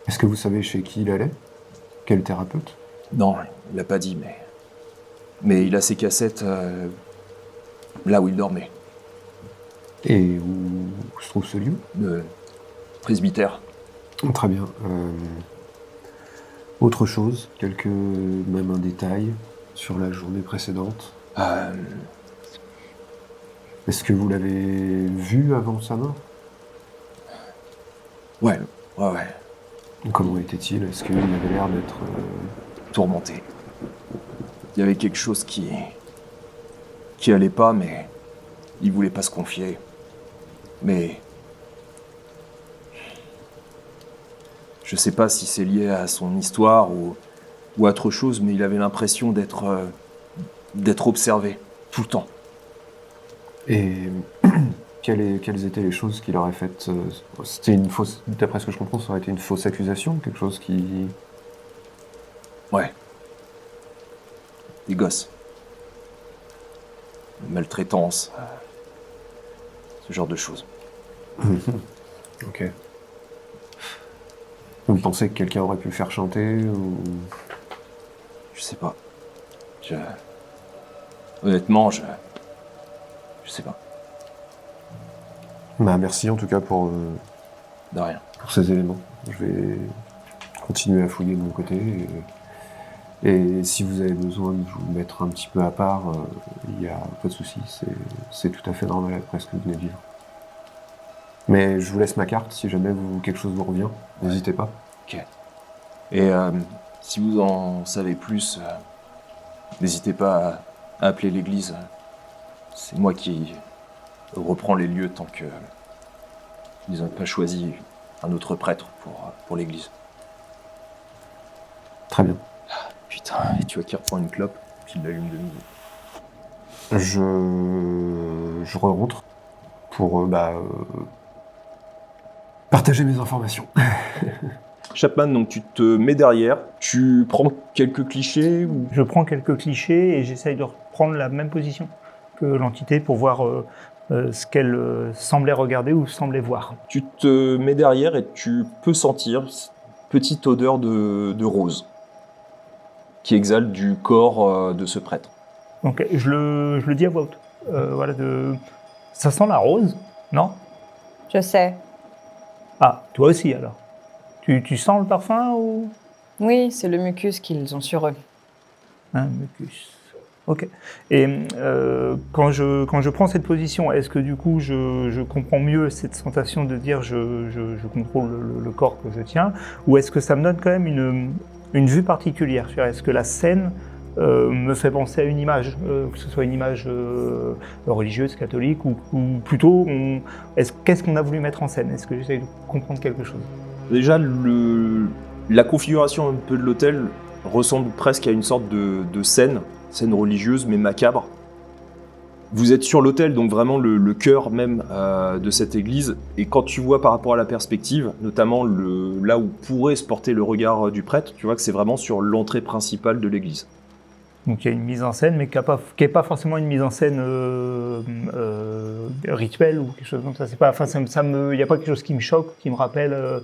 Est-ce que vous savez chez qui il allait? Quel thérapeute? Non, il l'a pas dit, mais il a ses cassettes là où il dormait. Et où se trouve ce lieu? Le presbytère. Très bien. Autre chose, même un détail sur la journée précédente. Est-ce que vous l'avez vu avant sa mort? Ouais. Comment était-il? Est-ce qu'il avait l'air d'être... tourmenté. Il y avait quelque chose qui allait pas, mais il voulait pas se confier. Mais je sais pas si c'est lié à son histoire ou autre chose, mais il avait l'impression d'être observé tout le temps. Et quelles étaient les choses qu'il aurait faites? C'était une fausse... D'après ce que je comprends, ça aurait été une fausse accusation? Quelque chose qui... Ouais. Des gosses. Maltraitance. Ce genre de choses. Ok. Vous pensez que quelqu'un aurait pu le faire chanter ou... Je sais pas. Honnêtement, je sais pas. Bah, merci en tout cas pour De rien. ces éléments. Je vais continuer à fouiller de mon côté Et si vous avez besoin de vous mettre un petit peu à part, il n'y a pas de souci, c'est tout à fait normal après ce que vous venez de vivre. Mais je vous laisse ma carte, si jamais quelque chose vous revient, n'hésitez pas. Ok. Et si vous en savez plus, n'hésitez pas à appeler l'église. C'est moi qui reprends les lieux tant que ils n'ont pas choisi un autre prêtre pour l'église. Très bien. Putain, et tu vois qu'il reprend une clope, puis il l'allume de nouveau. Je rentre pour partager mes informations. Chapman, donc tu te mets derrière, tu prends quelques clichés ou... Je prends quelques clichés et j'essaye de reprendre la même position que l'entité pour voir ce qu'elle semblait regarder ou semblait voir. Tu te mets derrière et tu peux sentir cette petite odeur de rose qui exhale du corps de ce prêtre. Donc je le dis à voix haute. Ça sent la rose, non? Je sais. Ah, toi aussi alors. Tu sens le parfum ou... Oui, c'est le mucus qu'ils ont sur eux. Un mucus. Ok. Et quand je prends cette position, est-ce que du coup je comprends mieux cette sensation de dire je contrôle le corps que je tiens, ou est-ce que ça me donne quand même une vue particulière? Est-ce que la scène me fait penser à une image, que ce soit une image religieuse, catholique, ou plutôt qu'est-ce qu'on a voulu mettre en scène? Est-ce que j'essaie de comprendre quelque chose? Déjà, la configuration un peu de l'hôtel ressemble presque à une sorte de scène religieuse mais macabre. Vous êtes sur l'hôtel, donc vraiment le cœur même de cette église, et quand tu vois par rapport à la perspective, notamment là où pourrait se porter le regard du prêtre, tu vois que c'est vraiment sur l'entrée principale de l'église. Donc il y a une mise en scène, mais qui n'est pas forcément une mise en scène rituelle ou quelque chose comme ça. C'est pas, il n'y a pas quelque chose qui me choque, qui me rappelle,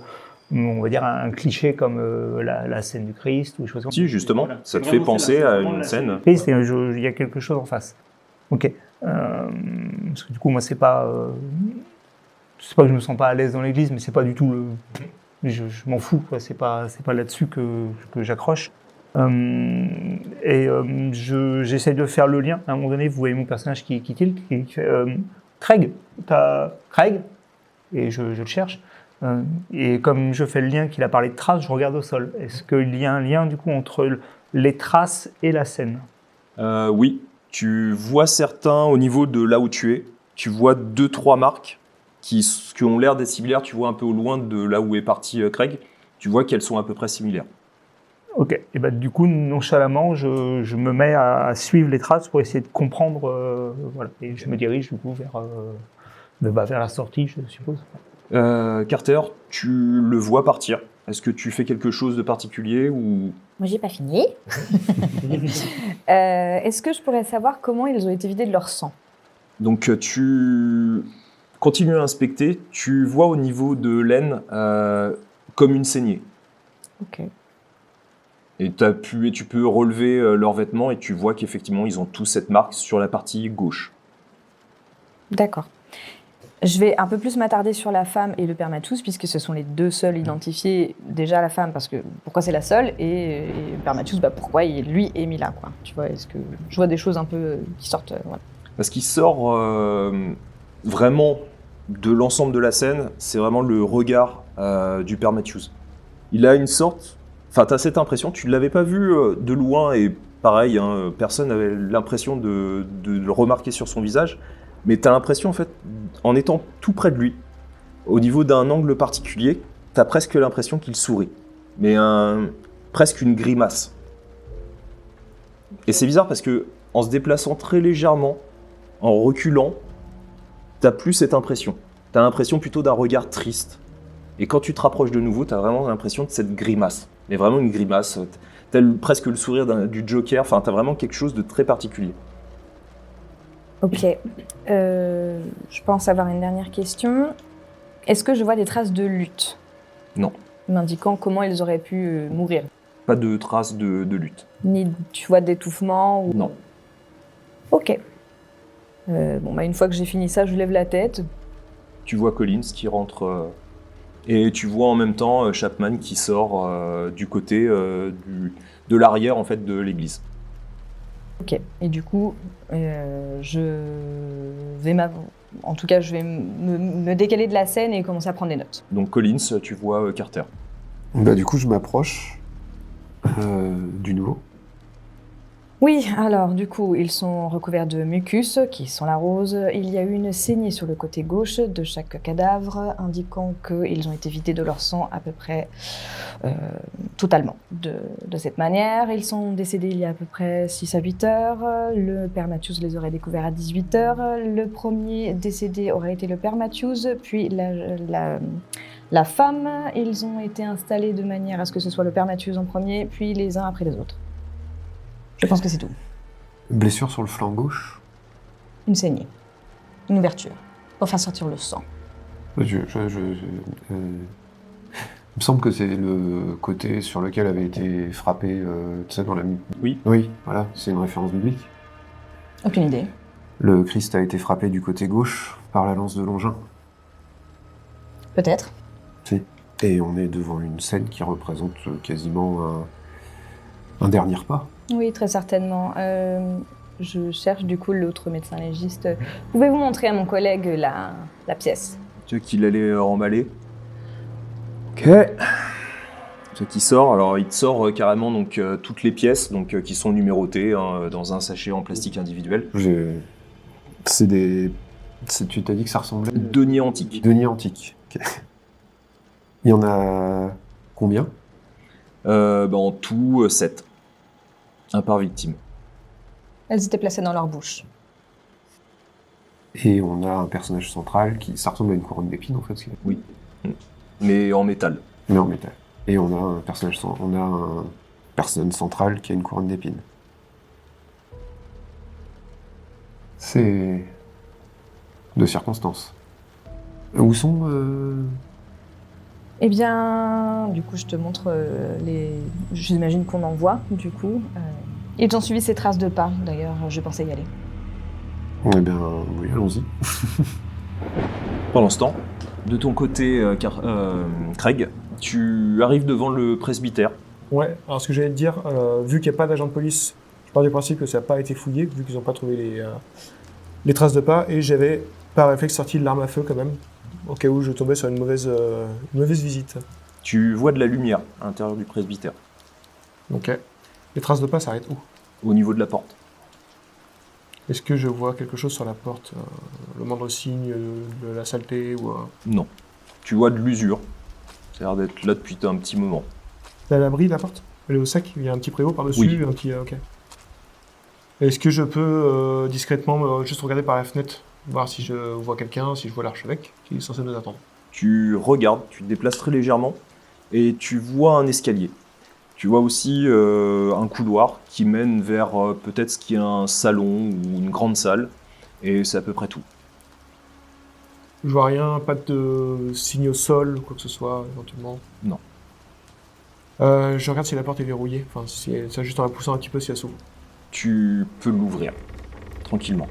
on va dire, un cliché comme la scène du Christ ou des choses comme ça. Si, justement, voilà. Ça te fait penser à une scène. Christ, il y a quelque chose en face. Ok. Parce que du coup, moi, c'est pas que je me sens pas à l'aise dans l'église, mais c'est pas du tout je m'en fous, quoi. C'est pas là-dessus que j'accroche. J'essaie de faire le lien. À un moment donné, vous voyez mon personnage qui tilt, qui fait Craig, t'as Craig, et je le cherche. Et comme je fais le lien qu'il a parlé de traces, je regarde au sol. Est-ce qu'il y a un lien du coup entre les traces et la scène? Oui, tu vois certains au niveau de là où tu es. Tu vois 2-3 marques qui ont l'air d'être similaires. Tu vois un peu au loin de là où est parti Craig. Tu vois qu'elles sont à peu près similaires. Ok, et bah, du coup, nonchalamment, je me mets à suivre les traces pour essayer de comprendre. Voilà. Et je me dirige du coup vers la sortie, je suppose. Carter, tu le vois partir. Est-ce que tu fais quelque chose de particulier ou... Moi, j'ai pas fini. Est-ce que je pourrais savoir comment ils ont été vidés de leur sang? Donc, tu continues à inspecter. Tu vois au niveau de l'aine comme une saignée. Ok. Et tu peux relever leurs vêtements et tu vois qu'effectivement, ils ont tous cette marque sur la partie gauche. D'accord. Je vais un peu plus m'attarder sur la femme et le père Matthews, puisque ce sont les deux seuls identifiés. Déjà la femme, parce que pourquoi c'est la seule, et le père Matthews, pourquoi lui est mis là, quoi. Tu vois, est-ce que je vois des choses un peu qui sortent... voilà. Parce qu'il sort vraiment de l'ensemble de la scène, c'est vraiment le regard du père Matthews. Il a une sorte... Enfin, tu as cette impression, tu ne l'avais pas vu de loin, et pareil, hein, personne n'avait l'impression de le remarquer sur son visage, mais tu as l'impression, en fait, en étant tout près de lui, au niveau d'un angle particulier, tu as presque l'impression qu'il sourit, mais presque une grimace. Et c'est bizarre parce que en se déplaçant très légèrement, en reculant, tu n'as plus cette impression. Tu as l'impression plutôt d'un regard triste. Et quand tu te rapproches de nouveau, tu as vraiment l'impression de cette grimace. Mais vraiment une grimace, tel presque le sourire du Joker, enfin, tu as vraiment quelque chose de très particulier. Ok. Je pense avoir une dernière question. Est-ce que je vois des traces de lutte? Non. M'indiquant comment ils auraient pu mourir? Pas de traces de lutte. Ni, tu vois, d'étouffement ou... Non. Ok. Une fois que j'ai fini ça, je lève la tête. Tu vois Collins qui rentre Et tu vois en même temps Chapman qui sort du côté de l'arrière en fait de l'église. Ok, et du coup, je vais en tout cas, je vais me décaler de la scène et commencer à prendre des notes. Donc Collins, tu vois Carter. Bah, du coup, je m'approche du nouveau. Oui, alors du coup, ils sont recouverts de mucus qui sent la rose. Il y a eu une saignée sur le côté gauche de chaque cadavre, indiquant qu'ils ont été vidés de leur sang à peu près totalement. De cette manière, ils sont décédés il y a à peu près 6 à 8 heures. Le père Matthews les aurait découverts à 18 heures. Le premier décédé aurait été le père Matthews, puis la femme. Ils ont été installés de manière à ce que ce soit le père Matthews en premier, puis les uns après les autres. Je pense que c'est tout. Blessure sur le flanc gauche. Une saignée. Une ouverture. Pour faire sortir le sang. Il me semble que c'est le côté sur lequel avait été frappé, tu sais, dans la... Oui. Oui, voilà, c'est une référence biblique. Aucune idée. Le Christ a été frappé du côté gauche par la lance de Longin. Peut-être. Si. Et on est devant une scène qui représente quasiment un dernier repas. Oui, très certainement. Je cherche du coup l'autre médecin légiste. Pouvez-vous montrer à mon collègue la pièce? Tu vois qu'il allait remballer. Ok. Ce qui sort, alors il te sort carrément donc toutes les pièces donc qui sont numérotées dans un sachet en plastique individuel. Tu t'as dit que ça ressemblait... Deniers antiques. Deniers antiques. Ok. Il y en a combien? En tout 7. Un par victime. Elles étaient placées dans leur bouche. Et on a un personnage central ça ressemble à une couronne d'épines en fait. Oui. Mais en métal. Mais en métal. Et on a un personne central qui a une couronne d'épines. C'est de circonstance. Où sont Eh bien, du coup, je te montre j'imagine qu'on en voit, du coup. Ils ont suivi ces traces de pas, d'ailleurs, je pensais y aller. Eh bien, oui, allons-y. Pendant ce temps, de ton côté, Craig, tu arrives devant le presbytère. Ouais, alors ce que j'allais te dire, vu qu'il n'y a pas d'agent de police, je pars du principe que ça n'a pas été fouillé, vu qu'ils n'ont pas trouvé les traces de pas, et j'avais par réflexe sorti de l'arme à feu quand même, au cas où je tombais sur une mauvaise visite. Tu vois de la lumière à l'intérieur du presbytère, Ok. Les traces de pas s'arrêtent où? au niveau de la porte. Est-ce que je vois quelque chose sur la porte? Le moindre signe de la saleté ou... Non. Tu vois de l'usure. Ça a l'air d'être là depuis un petit moment. À l'abri de la porte? Elle est au sec? Il y a un petit préau par-dessus? Oui. Un petit... ok. Est-ce que je peux discrètement juste regarder par la fenêtre, voir si je vois quelqu'un, si je vois l'archevêque qui est censé nous attendre? Tu regardes, tu te déplaces très légèrement et tu vois un escalier. Tu vois aussi un couloir qui mène vers peut-être ce qui est un salon ou une grande salle, et c'est à peu près tout. Je vois rien, pas de signe au sol, quoi que ce soit, éventuellement? Non. Je regarde si la porte est verrouillée, enfin, si ça juste en la poussant un petit peu si elle s'ouvre. Tu peux l'ouvrir, tranquillement.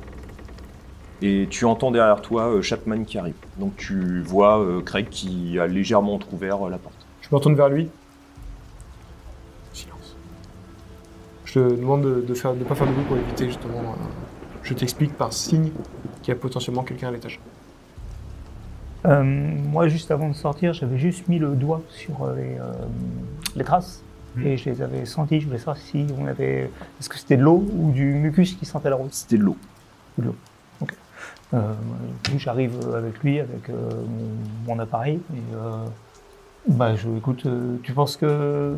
Et tu entends derrière toi Chapman qui arrive. Donc tu vois Craig qui a légèrement entrouvert la porte. Je me retourne vers lui. Silence. Je te demande de pas faire de bruit pour éviter justement... je t'explique par signe qu'il y a potentiellement quelqu'un à l'étage. Moi, juste avant de sortir, j'avais juste mis le doigt sur les traces et je les avais senties. Je voulais savoir si on avait... Est-ce que c'était de l'eau ou du mucus qui sentait la rose? C'était de l'eau. De l'eau. Ok. Du coup, j'arrive avec lui, avec mon appareil. Et, écoute, tu penses que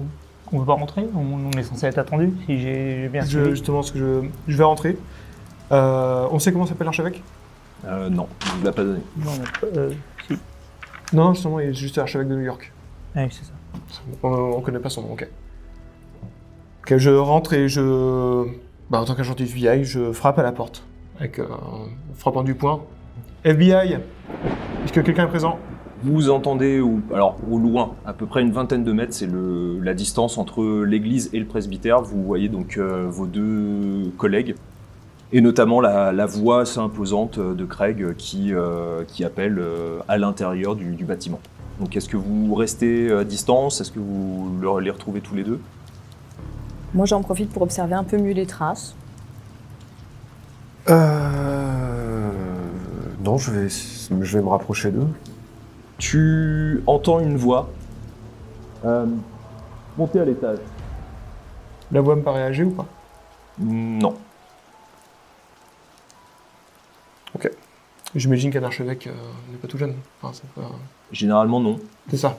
on peut pas rentrer? On est censé être attendu, si j'ai bien suivi. Justement, je vais rentrer. On sait comment s'appelle l'archevêque? Non, il ne l'a pas donné. Non, si. Non, justement, il est juste l'archevêque de New York. Ah oui, c'est ça. On connaît pas son nom, ok. Ok, je rentre et en tant qu'agent du FBI, je frappe à la porte. En frappant du poing. FBI! Est-ce que quelqu'un est présent? Vous entendez, au loin, à peu près une vingtaine de mètres, c'est la distance entre l'église et le presbytère. Vous voyez donc vos deux collègues, et notamment la voix assez imposante de Craig qui appelle à l'intérieur du bâtiment. Donc est-ce que vous restez à distance? Est-ce que vous les retrouvez tous les deux? Moi, j'en profite pour observer un peu mieux les traces. Non, je vais me rapprocher d'eux. Tu entends une voix. Montez à l'étage. La voix me paraît âgée ou pas? Non. J'imagine qu'un archevêque n'est pas tout jeune. Enfin, Généralement, non. c'est ça.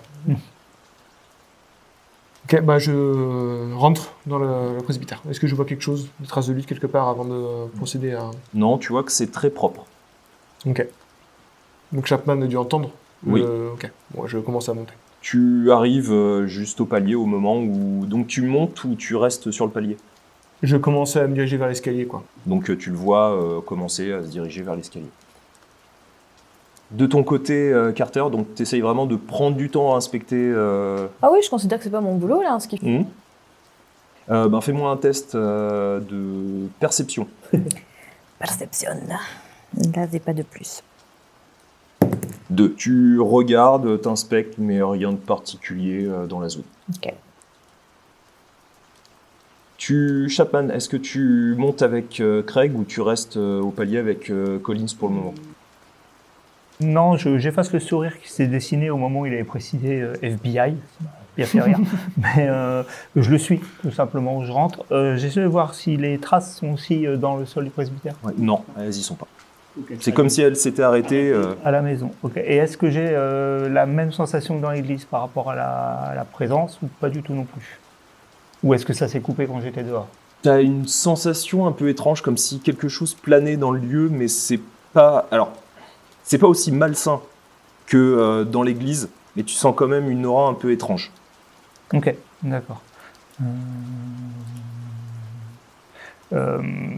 Ok, bah je rentre dans le presbytère. Est-ce que je vois quelque chose, des traces de lutte quelque part avant de procéder à... Non, tu vois que c'est très propre. Ok. Donc Chapman a dû entendre. Oui. Ok, bon, je commence à monter. Tu arrives juste au palier au moment où... Donc tu montes ou tu restes sur le palier? Je commence à me diriger vers l'escalier, quoi. Donc tu le vois commencer à se diriger vers l'escalier. De ton côté, Carter, donc tu essayes vraiment de prendre du temps à inspecter... Ah oui, je considère que c'est pas mon boulot, là, ce qu'il fait. Fais-moi un test de perception. Perception. Là, c'est pas de plus. 2. Tu regardes, t'inspectes, mais rien de particulier dans la zone. Ok. Chapman, est-ce que tu montes avec Craig ou tu restes au palier avec Collins pour le moment? Non, j'efface le sourire qui s'est dessiné au moment où il avait précisé FBI. Ça m'a bien fait rire. Mais je le suis, tout simplement. Je rentre. J'essaie de voir si les traces sont aussi dans le sol du presbytère. Ouais, non, elles y sont pas. C'est comme si elles s'étaient arrêtées. À la maison. Ok. Et est-ce que j'ai la même sensation que dans l'église par rapport à la présence ou pas du tout non plus? Ou est-ce que ça s'est coupé quand j'étais dehors? T'as une sensation un peu étrange, comme si quelque chose planait dans le lieu, mais c'est pas... Alors, c'est pas aussi malsain que dans l'église, mais tu sens quand même une aura un peu étrange. Ok, d'accord.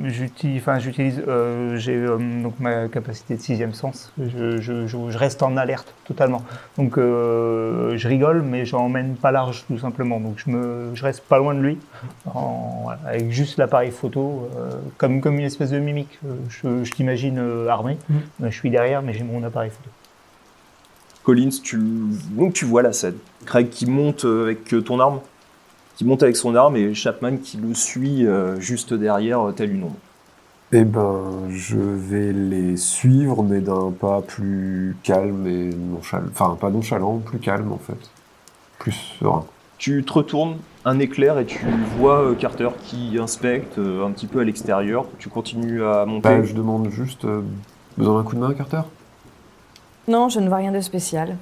J'utilise, j'ai donc ma capacité de 6e sens. Je reste en alerte totalement. Donc je rigole, mais j'emmène pas large tout simplement. Donc je reste pas loin de lui, avec juste l'appareil photo, comme une espèce de mimique. Je t'imagine armé. Je suis derrière, mais j'ai mon appareil photo. Collins, donc tu vois la scène. Craig qui monte avec ton arme, qui monte avec son arme, et Chapman qui le suit juste derrière, tel une ombre. Eh ben, je vais les suivre, mais d'un pas plus calme et nonchalant. Enfin, pas nonchalant, plus calme en fait. Plus serein. Tu te retournes, un éclair, et tu vois Carter qui inspecte un petit peu à l'extérieur. Tu continues à monter. Je demande juste, besoin d'un coup de main, Carter? Non, je ne vois rien de spécial.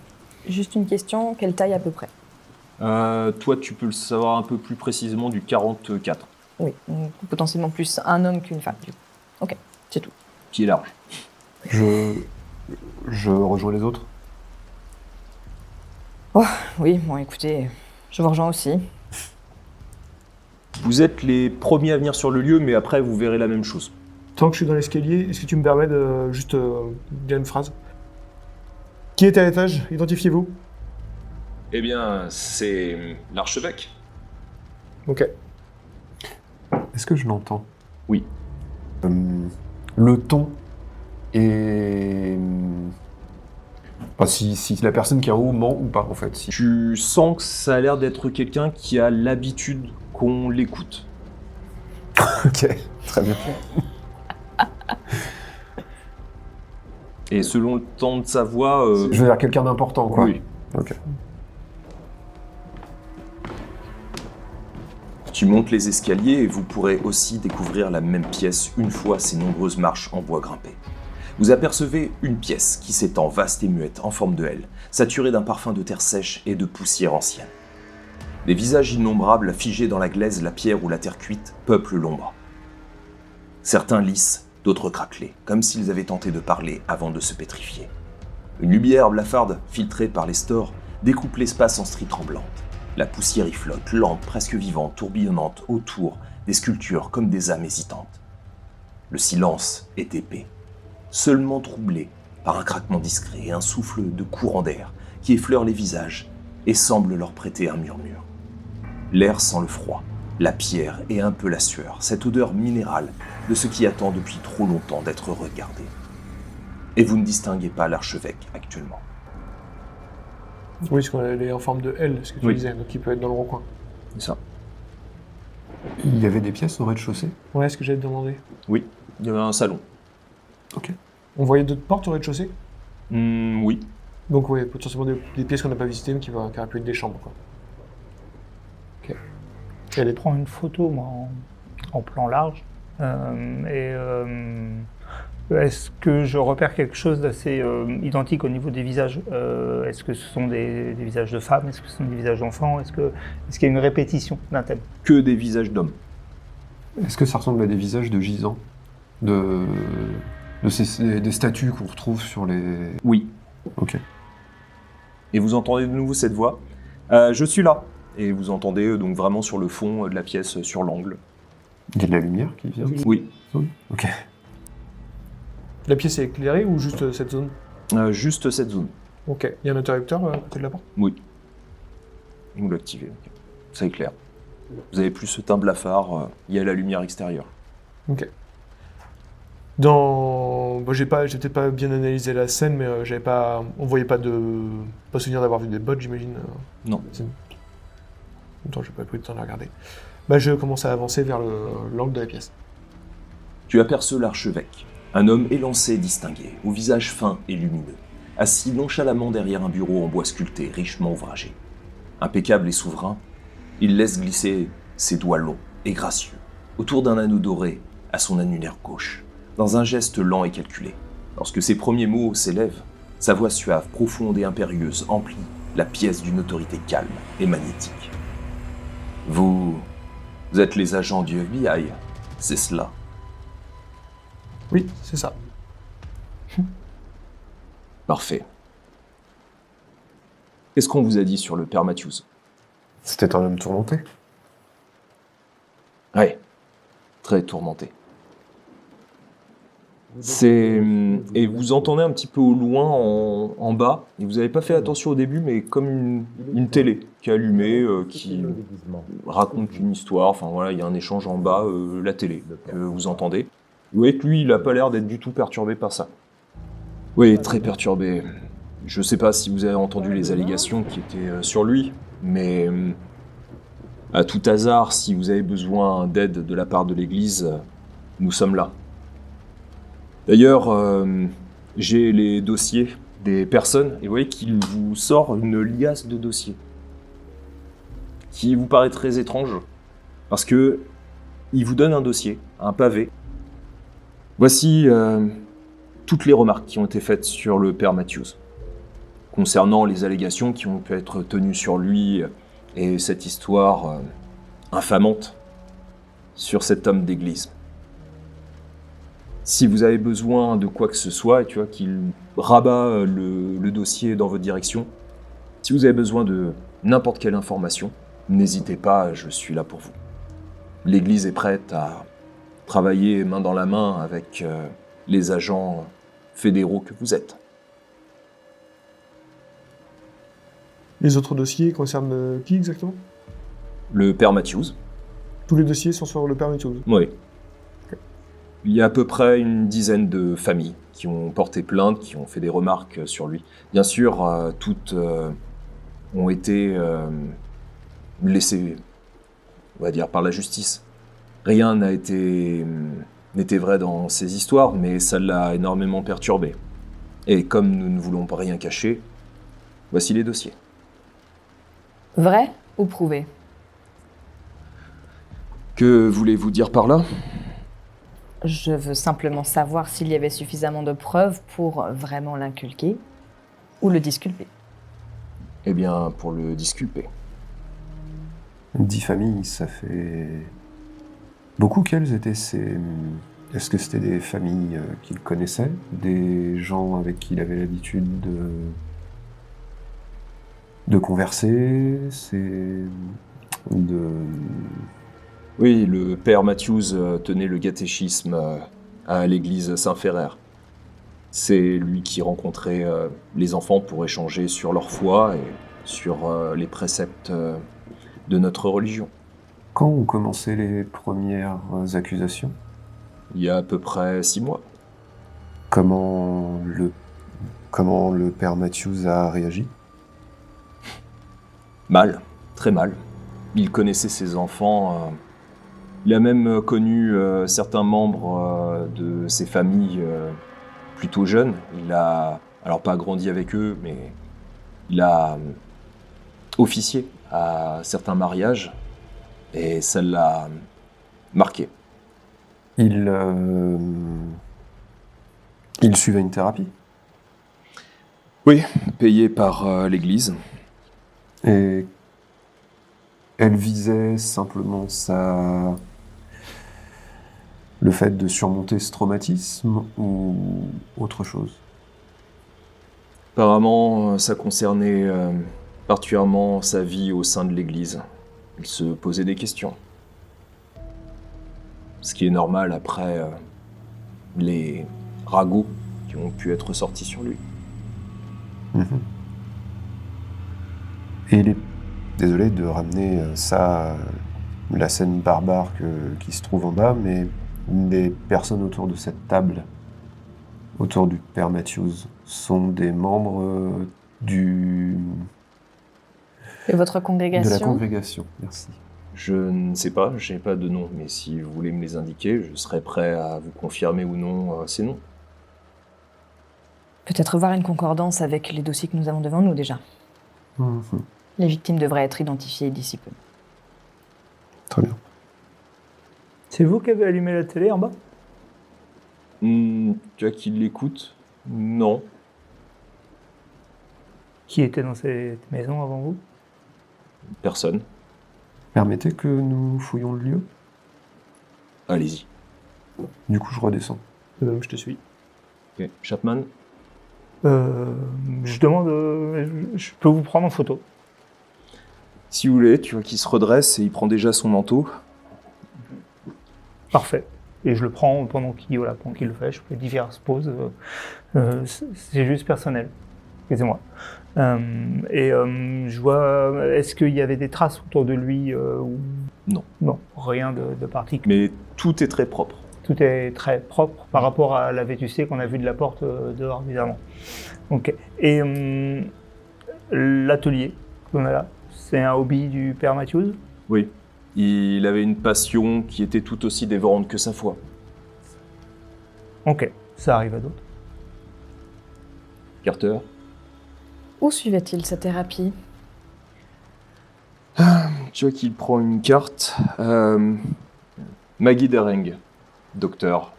Juste une question, quelle taille à peu près? Toi, tu peux le savoir un peu plus précisément du 44. Oui, donc potentiellement plus un homme qu'une femme. Du coup. Ok, c'est tout. Qui est large. Je rejoins les autres. Oh, oui, bon, écoutez, je vous rejoins aussi. Vous êtes les premiers à venir sur le lieu, mais après, vous verrez la même chose. Tant que je suis dans l'escalier, est-ce que tu me permets de juste dire une phrase? Qui est à l'étage? Identifiez-vous. Eh bien, c'est l'archevêque. Ok. Est-ce que je l'entends? Oui. Le ton et... Enfin, si la personne qui est en haut ment ou pas, en fait. Si... Tu sens que ça a l'air d'être quelqu'un qui a l'habitude qu'on l'écoute. Ok, très bien. Et selon le ton de sa voix... Je veux dire quelqu'un d'important, quoi. Oui. Ok. Tu montes les escaliers et vous pourrez aussi découvrir la même pièce une fois ces nombreuses marches en bois grimpées. Vous apercevez une pièce qui s'étend vaste et muette en forme de L, saturée d'un parfum de terre sèche et de poussière ancienne. Des visages innombrables figés dans la glaise, la pierre ou la terre cuite peuplent l'ombre. Certains lisses, d'autres craquelés, comme s'ils avaient tenté de parler avant de se pétrifier. Une lumière blafarde, filtrée par les stores, découpe l'espace en stries tremblantes. La poussière y flotte, lente, presque vivante, tourbillonnante autour des sculptures comme des âmes hésitantes. Le silence est épais, seulement troublé par un craquement discret et un souffle de courant d'air qui effleure les visages et semble leur prêter un murmure. L'air sent le froid, la pierre et un peu la sueur, cette odeur minérale de ce qui attend depuis trop longtemps d'être regardé. Et vous ne distinguez pas l'archevêque actuellement. Oui, parce qu'elle est en forme de L, ce que tu Oui. disais, donc il peut être dans le recoin. C'est ça. Il y avait des pièces au rez-de-chaussée? Ouais, ce que j'allais te demander. Oui, il y avait un salon. Ok. On voyait d'autres portes au rez-de-chaussée? Oui. Donc ouais, potentiellement des pièces qu'on n'a pas visitées, mais qui auraient pu être des chambres, quoi. Ok. Et Je prends une photo, moi, en plan large. Est-ce que je repère quelque chose d'assez identique au niveau des visages? Est-ce que ce sont des visages de femmes? Est-ce que ce sont des visages d'enfants? Est-ce qu'il y a une répétition d'un thème? Que des visages d'hommes. Est-ce que ça ressemble à des visages de gisants? Des statues qu'on retrouve sur les... Oui. Ok. Et vous entendez de nouveau cette voix. Je suis là. Et vous entendez donc vraiment sur le fond de la pièce, sur l'angle. Il y a de la lumière qui vient? Oui. Ok. La pièce est éclairée ou juste cette zone? Juste cette zone. Ok. Il y a un interrupteur à côté de la porte? Oui. Vous l'activez. Ok. Ça éclaire. Vous avez plus ce teint blafard. Il y a la lumière extérieure. Ok. Bon, j'ai peut-être pas bien analysé la scène, mais on voyait pas souvenir d'avoir vu des bottes, j'imagine. Non. Attends, j'ai pas pris le temps de la regarder. Je commence à avancer vers l'angle de la pièce. Tu aperçois l'archevêque, un homme élancé et distingué, au visage fin et lumineux, assis nonchalamment derrière un bureau en bois sculpté, richement ouvragé. Impeccable et souverain, il laisse glisser ses doigts longs et gracieux autour d'un anneau doré à son annulaire gauche, dans un geste lent et calculé. Lorsque ses premiers mots s'élèvent, sa voix suave, profonde et impérieuse emplit la pièce d'une autorité calme et magnétique. Vous êtes les agents du FBI, c'est cela. Oui, c'est ça. Parfait. Qu'est-ce qu'on vous a dit sur le père Matthews? C'était un homme tourmenté? Ouais, très tourmenté. Et vous entendez un petit peu au loin, en bas, et vous n'avez pas fait attention au début, mais comme une télé qui est allumée, qui raconte une histoire, enfin voilà, il y a un échange en bas, la télé, que vous entendez. Vous voyez que lui, il n'a pas l'air d'être du tout perturbé par ça. Oui, très perturbé. Je sais pas si vous avez entendu les allégations qui étaient sur lui, mais à tout hasard, si vous avez besoin d'aide de la part de l'Église, nous sommes là. D'ailleurs, j'ai les dossiers des personnes, et vous voyez qu'il vous sort une liasse de dossiers, qui vous paraît très étrange, parce que il vous donne un dossier, un pavé. Voici toutes les remarques qui ont été faites sur le père Matthews, concernant les allégations qui ont pu être tenues sur lui, et cette histoire infamante sur cet homme d'église. Si vous avez besoin de quoi que ce soit, et tu vois qu'il rabat le dossier dans votre direction, si vous avez besoin de n'importe quelle information, n'hésitez pas, je suis là pour vous. L'Église est prête à travailler main dans la main avec les agents fédéraux que vous êtes. Les autres dossiers concernent qui exactement? Le père Matthews. Tous les dossiers sont sur le père Matthews. Oui. Il y a à peu près une dizaine de familles qui ont porté plainte, qui ont fait des remarques sur lui. Bien sûr, toutes ont été laissées, on va dire, par la justice. Rien n'était vrai dans ces histoires, mais ça l'a énormément perturbé. Et comme nous ne voulons pas rien cacher, voici les dossiers. Vrai ou prouvé? Que voulez-vous dire par là? Je veux simplement savoir s'il y avait suffisamment de preuves pour vraiment l'inculquer ou le disculper. Eh bien, pour le disculper. 10 familles, ça fait... beaucoup. Quelles étaient ces... Est-ce que c'était des familles qu'il connaissait? Des gens avec qui il avait l'habitude de converser? Oui, le père Matthews tenait le catéchisme à l'église Saint-Ferrer. C'est lui qui rencontrait les enfants pour échanger sur leur foi et sur les préceptes de notre religion. Quand ont commencé les premières accusations? Il y a à peu près 6 mois. Comment le père Matthews a réagi? Mal, très mal. Il connaissait ses enfants. Il a même connu certains membres de ses familles plutôt jeunes. Il a, alors pas grandi avec eux, mais il a officié à certains mariages et ça l'a marqué. Il suivait une thérapie. Oui, payé par l'église. Et elle visait simplement le fait de surmonter ce traumatisme ou autre chose? Apparemment, ça concernait particulièrement sa vie au sein de l'église. Il se posait des questions. Ce qui est normal après les ragots qui ont pu être sortis sur lui. Et il est désolé de ramener ça, la scène barbare qui se trouve en bas, mais les personnes autour de cette table, autour du père Matthews, sont des membres Et votre de congrégation? la congrégation. Merci. Je ne sais pas, je n'ai pas de nom, mais si vous voulez me les indiquer, je serai prêt à vous confirmer ou non ces noms. Peut-être voir une concordance avec les dossiers que nous avons devant nous déjà. Les victimes devraient être identifiées d'ici peu. Très bien. C'est vous qui avez allumé la télé en bas? Tu vois qu'il l'écoute? Non. Qui était dans cette maison avant vous? Personne. Permettez que nous fouillons le lieu? Allez-y. Du coup, je redescends. Je te suis. Ok. Chapman? Je demande, je peux vous prendre en photo? Si vous voulez, tu vois qu'il se redresse et il prend déjà son manteau. Parfait. Et je le prends pendant qu'il le fait. Je fais diverses pauses. C'est juste personnel. Excusez-moi. Je vois. Est-ce qu'il y avait des traces autour de lui Non. Non, rien de particulier. Mais tout est très propre. Tout est très propre par rapport à la vétusté qu'on a vue de la porte dehors, évidemment. Ok. Et l'atelier qu'on a là, c'est un hobby du père Matthews? Oui. Il avait une passion qui était tout aussi dévorante que sa foi. Ok. Ça arrive à d'autres. Carter? Où suivait-il sa thérapie? Tu vois qu'il prend une carte. Maggie Dereng, docteur.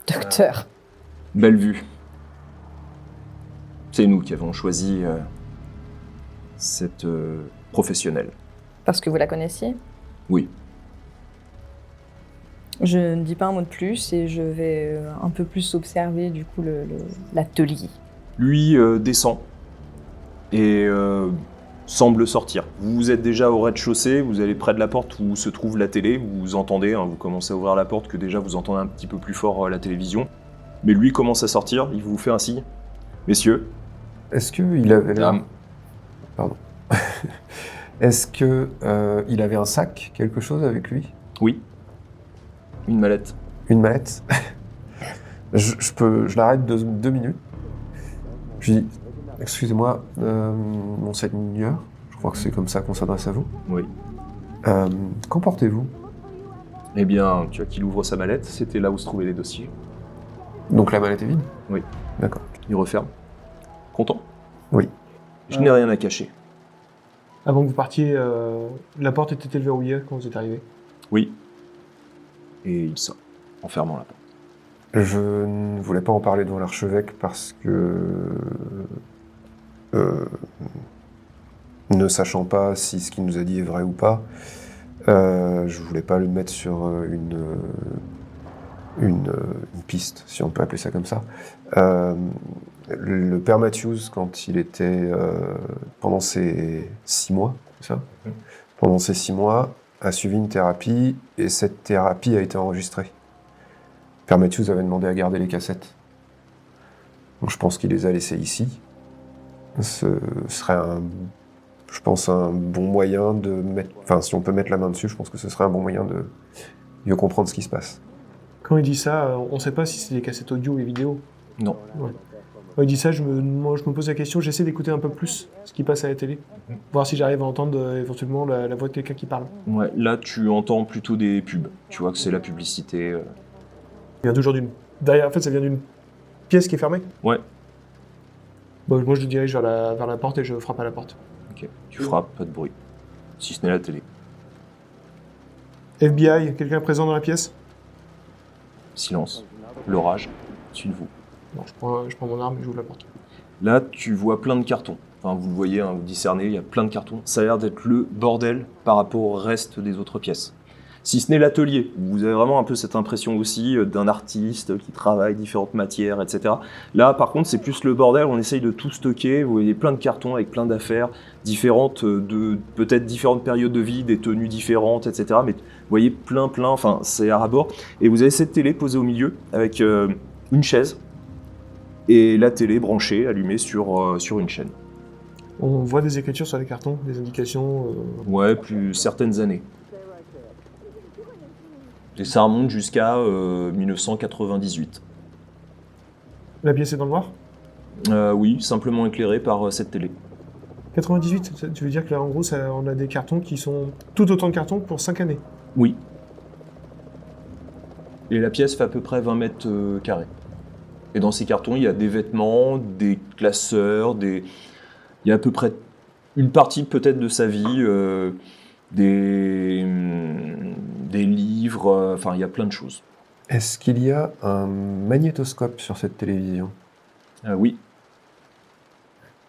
Docteur. Belle vue. C'est nous qui avons choisi cette professionnelle. Parce que vous la connaissiez? Oui. Je ne dis pas un mot de plus et je vais un peu plus observer du coup l'atelier. Lui descend et semble sortir. Vous êtes déjà au rez-de-chaussée, vous allez près de la porte où se trouve la télé, vous entendez, vous commencez à ouvrir la porte que déjà vous entendez un petit peu plus fort la télévision. Mais lui commence à sortir, il vous fait un signe. Messieurs. Est-ce qu'il avait l'air... Pardon. Est-ce qu'il avait un sac, quelque chose avec lui? Oui. Une mallette. Une mallette? Je l'arrête 2 minutes. Je lui dis, excusez-moi, monseigneur, je crois que c'est comme ça qu'on s'adresse à vous. Oui. Qu'en portez-vous? Eh bien, tu vois qu'il ouvre sa mallette, c'était là où se trouvaient les dossiers. Donc la mallette est vide? Oui. D'accord. Il referme. Content? Oui. Je n'ai rien à cacher. Avant que vous partiez, la porte était-elle verrouillée quand vous êtes arrivé? Oui. Et il sort, en fermant la porte. Je ne voulais pas en parler devant l'archevêque parce que... ne sachant pas si ce qu'il nous a dit est vrai ou pas, je voulais pas le mettre sur une piste, si on peut appeler ça comme ça. Le père Matthews, quand il était pendant ses 6 mois, c'est ça? Pendant ces 6 mois, a suivi une thérapie et cette thérapie a été enregistrée. Père Matthews avait demandé à garder les cassettes. Donc je pense qu'il les a laissées ici. Ce serait je pense un bon moyen de mettre... Enfin, si on peut mettre la main dessus, je pense que ce serait un bon moyen de mieux comprendre ce qui se passe. Quand il dit ça, on sait pas si c'est des cassettes audio et vidéo. Non. Ouais. Il dit ça, moi, je me pose la question, j'essaie d'écouter un peu plus ce qui passe à la télé, voir si j'arrive à entendre éventuellement la voix de quelqu'un qui parle. Ouais, là, tu entends plutôt des pubs. Tu vois que c'est la publicité. Il vient toujours derrière, en fait, ça vient d'une pièce qui est fermée. Ouais. Bon, moi, je le dirige vers la porte et je frappe à la porte. Ok. Tu frappes, pas de bruit. Si ce n'est la télé. FBI, quelqu'un présent dans la pièce? Silence. L'orage. Au-dessus de vous. Bon, je prends mon arme et j'ouvre la porte. Là, tu vois plein de cartons. Enfin, vous le voyez, hein, vous discernez, il y a plein de cartons. Ça a l'air d'être le bordel par rapport au reste des autres pièces. Si ce n'est l'atelier, vous avez vraiment un peu cette impression aussi d'un artiste qui travaille différentes matières, etc. Là, par contre, c'est plus le bordel, on essaye de tout stocker. Vous voyez plein de cartons avec plein d'affaires différentes, de peut-être différentes périodes de vie, des tenues différentes, etc. Mais vous voyez plein, enfin, c'est à ras-bord. Et vous avez cette télé posée au milieu avec une chaise et la télé branchée, allumée sur une chaîne. On voit des écritures sur les cartons, des indications. Ouais, plus certaines années. Et ça remonte jusqu'à 1998. La pièce est dans le noir? Oui, simplement éclairée par cette télé. 98, tu veux dire que là, en gros, on a des cartons qui sont tout autant de cartons pour 5 années? Oui. Et la pièce fait à peu près 20 mètres carrés. Et dans ces cartons, il y a des vêtements, des classeurs, il y a à peu près une partie peut-être de sa vie, des livres, enfin il y a plein de choses. Est-ce qu'il y a un magnétoscope sur cette télévision? Oui.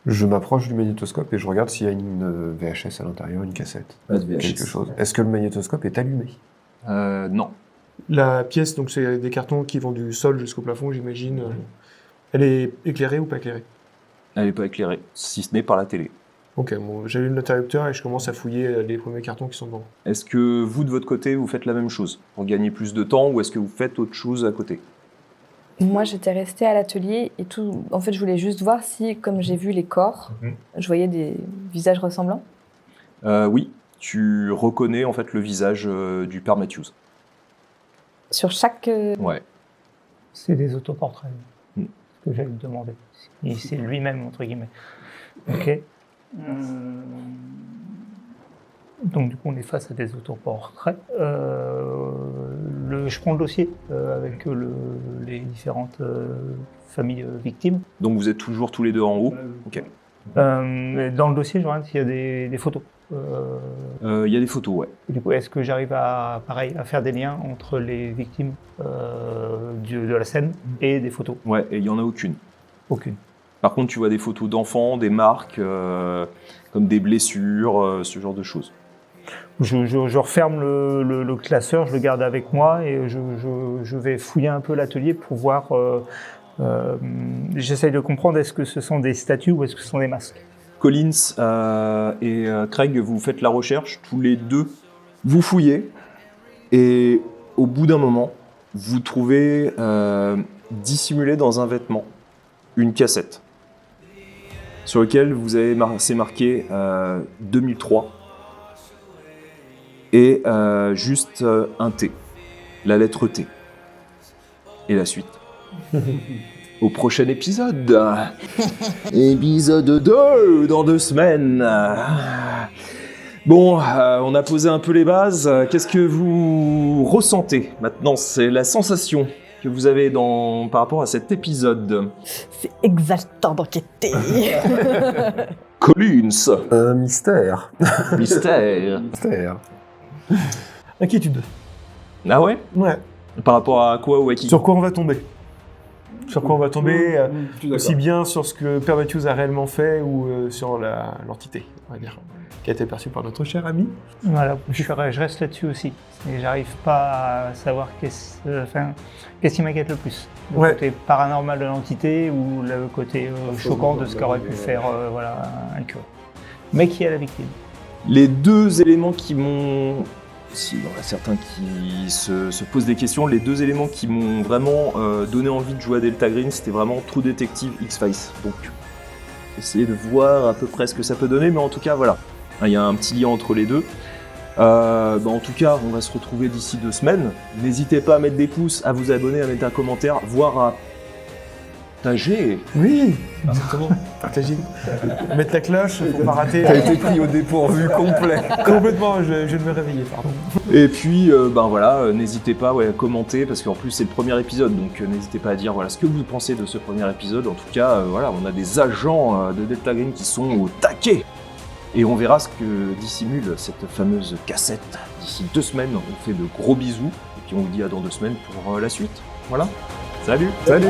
Je m'approche du magnétoscope et je regarde s'il y a une VHS à l'intérieur, une cassette, Pas de VHS. quelque chose. Est-ce que le magnétoscope est allumé? Non. La pièce, donc c'est des cartons qui vont du sol jusqu'au plafond, j'imagine. Elle est éclairée ou pas éclairée? Elle n'est pas éclairée, si ce n'est par la télé. Ok, bon, j'allume l'interrupteur et je commence à fouiller les premiers cartons qui sont devant. Est-ce que vous, de votre côté, vous faites la même chose pour gagner plus de temps ou est-ce que vous faites autre chose à côté? Moi, j'étais restée à l'atelier et tout. En fait, je voulais juste voir si, comme j'ai vu les corps, je voyais des visages ressemblants. Oui, tu reconnais en fait le visage du père Matthews. Sur chaque. Ouais. C'est des autoportraits. Mm. Ce que j'allais te demander. Et c'est lui-même, entre guillemets. Ok. Donc du coup on est face à des autoportraits. Je prends le dossier avec les différentes familles victimes. Donc vous êtes toujours tous les deux en haut. Ok. Dans le dossier, je regarde s'il y a des photos. Il y a des photos, ouais. Et du coup, est-ce que j'arrive à faire des liens entre les victimes de la scène et des photos? Ouais, et il n'y en a aucune. Aucune. Par contre, tu vois des photos d'enfants, des marques, comme des blessures, ce genre de choses. Je referme le classeur, je le garde avec moi et je vais fouiller un peu l'atelier pour voir. J'essaye de comprendre, est-ce que ce sont des statues ou est-ce que ce sont des masques? Collins et Craig, vous faites la recherche, tous les deux, vous fouillez, et au bout d'un moment, vous trouvez dissimulé dans un vêtement une cassette sur laquelle c'est marqué 2003 et juste un T, la lettre T, et la suite. Au prochain épisode. Épisode 2 dans 2 semaines. Bon, on a posé un peu les bases. Qu'est-ce que vous ressentez maintenant? C'est la sensation que vous avez par rapport à cet épisode. C'est exaltant d'enquêter. Collins. Un mystère. Mystère. Mystère. Inquiétude. Ah ouais? Ouais. Par rapport à quoi ou à qui? Sur quoi on va tomber? Sur quoi on va tomber, aussi bien sur ce que Père Matthews a réellement fait ou sur l'entité, on va dire, qui a été perçue par notre cher ami. Voilà, je reste là-dessus aussi. Et j'arrive pas à savoir qu'est-ce qui m'inquiète le plus. Le côté paranormal de l'entité ou le côté choquant de ce qu'aurait pu faire un curé. Mais qui est la victime? Les deux éléments qui m'ont... Si, il y en a certains qui se posent des questions. Les deux éléments qui m'ont vraiment donné envie de jouer à Delta Green, c'était vraiment True Detective X-Files. Donc, essayez de voir à peu près ce que ça peut donner, mais en tout cas, voilà. Il y a un petit lien entre les deux. En tout cas, on va se retrouver d'ici 2 semaines. N'hésitez pas à mettre des pouces, à vous abonner, à mettre un commentaire, voire à partager. Oui, exactement. Partager. Mettre la cloche, faut pas rater. T'as été pris au dépourvu complet. Complètement, je viens de me réveiller, pardon. Et puis, n'hésitez pas à commenter, parce qu'en plus c'est le premier épisode, donc n'hésitez pas à dire ce que vous pensez de ce premier épisode. En tout cas, on a des agents de Delta Green qui sont au taquet. Et on verra ce que dissimule cette fameuse cassette. D'ici 2 semaines, on fait de gros bisous, et puis on vous dit à dans 2 semaines pour la suite. Voilà. Salut. Salut.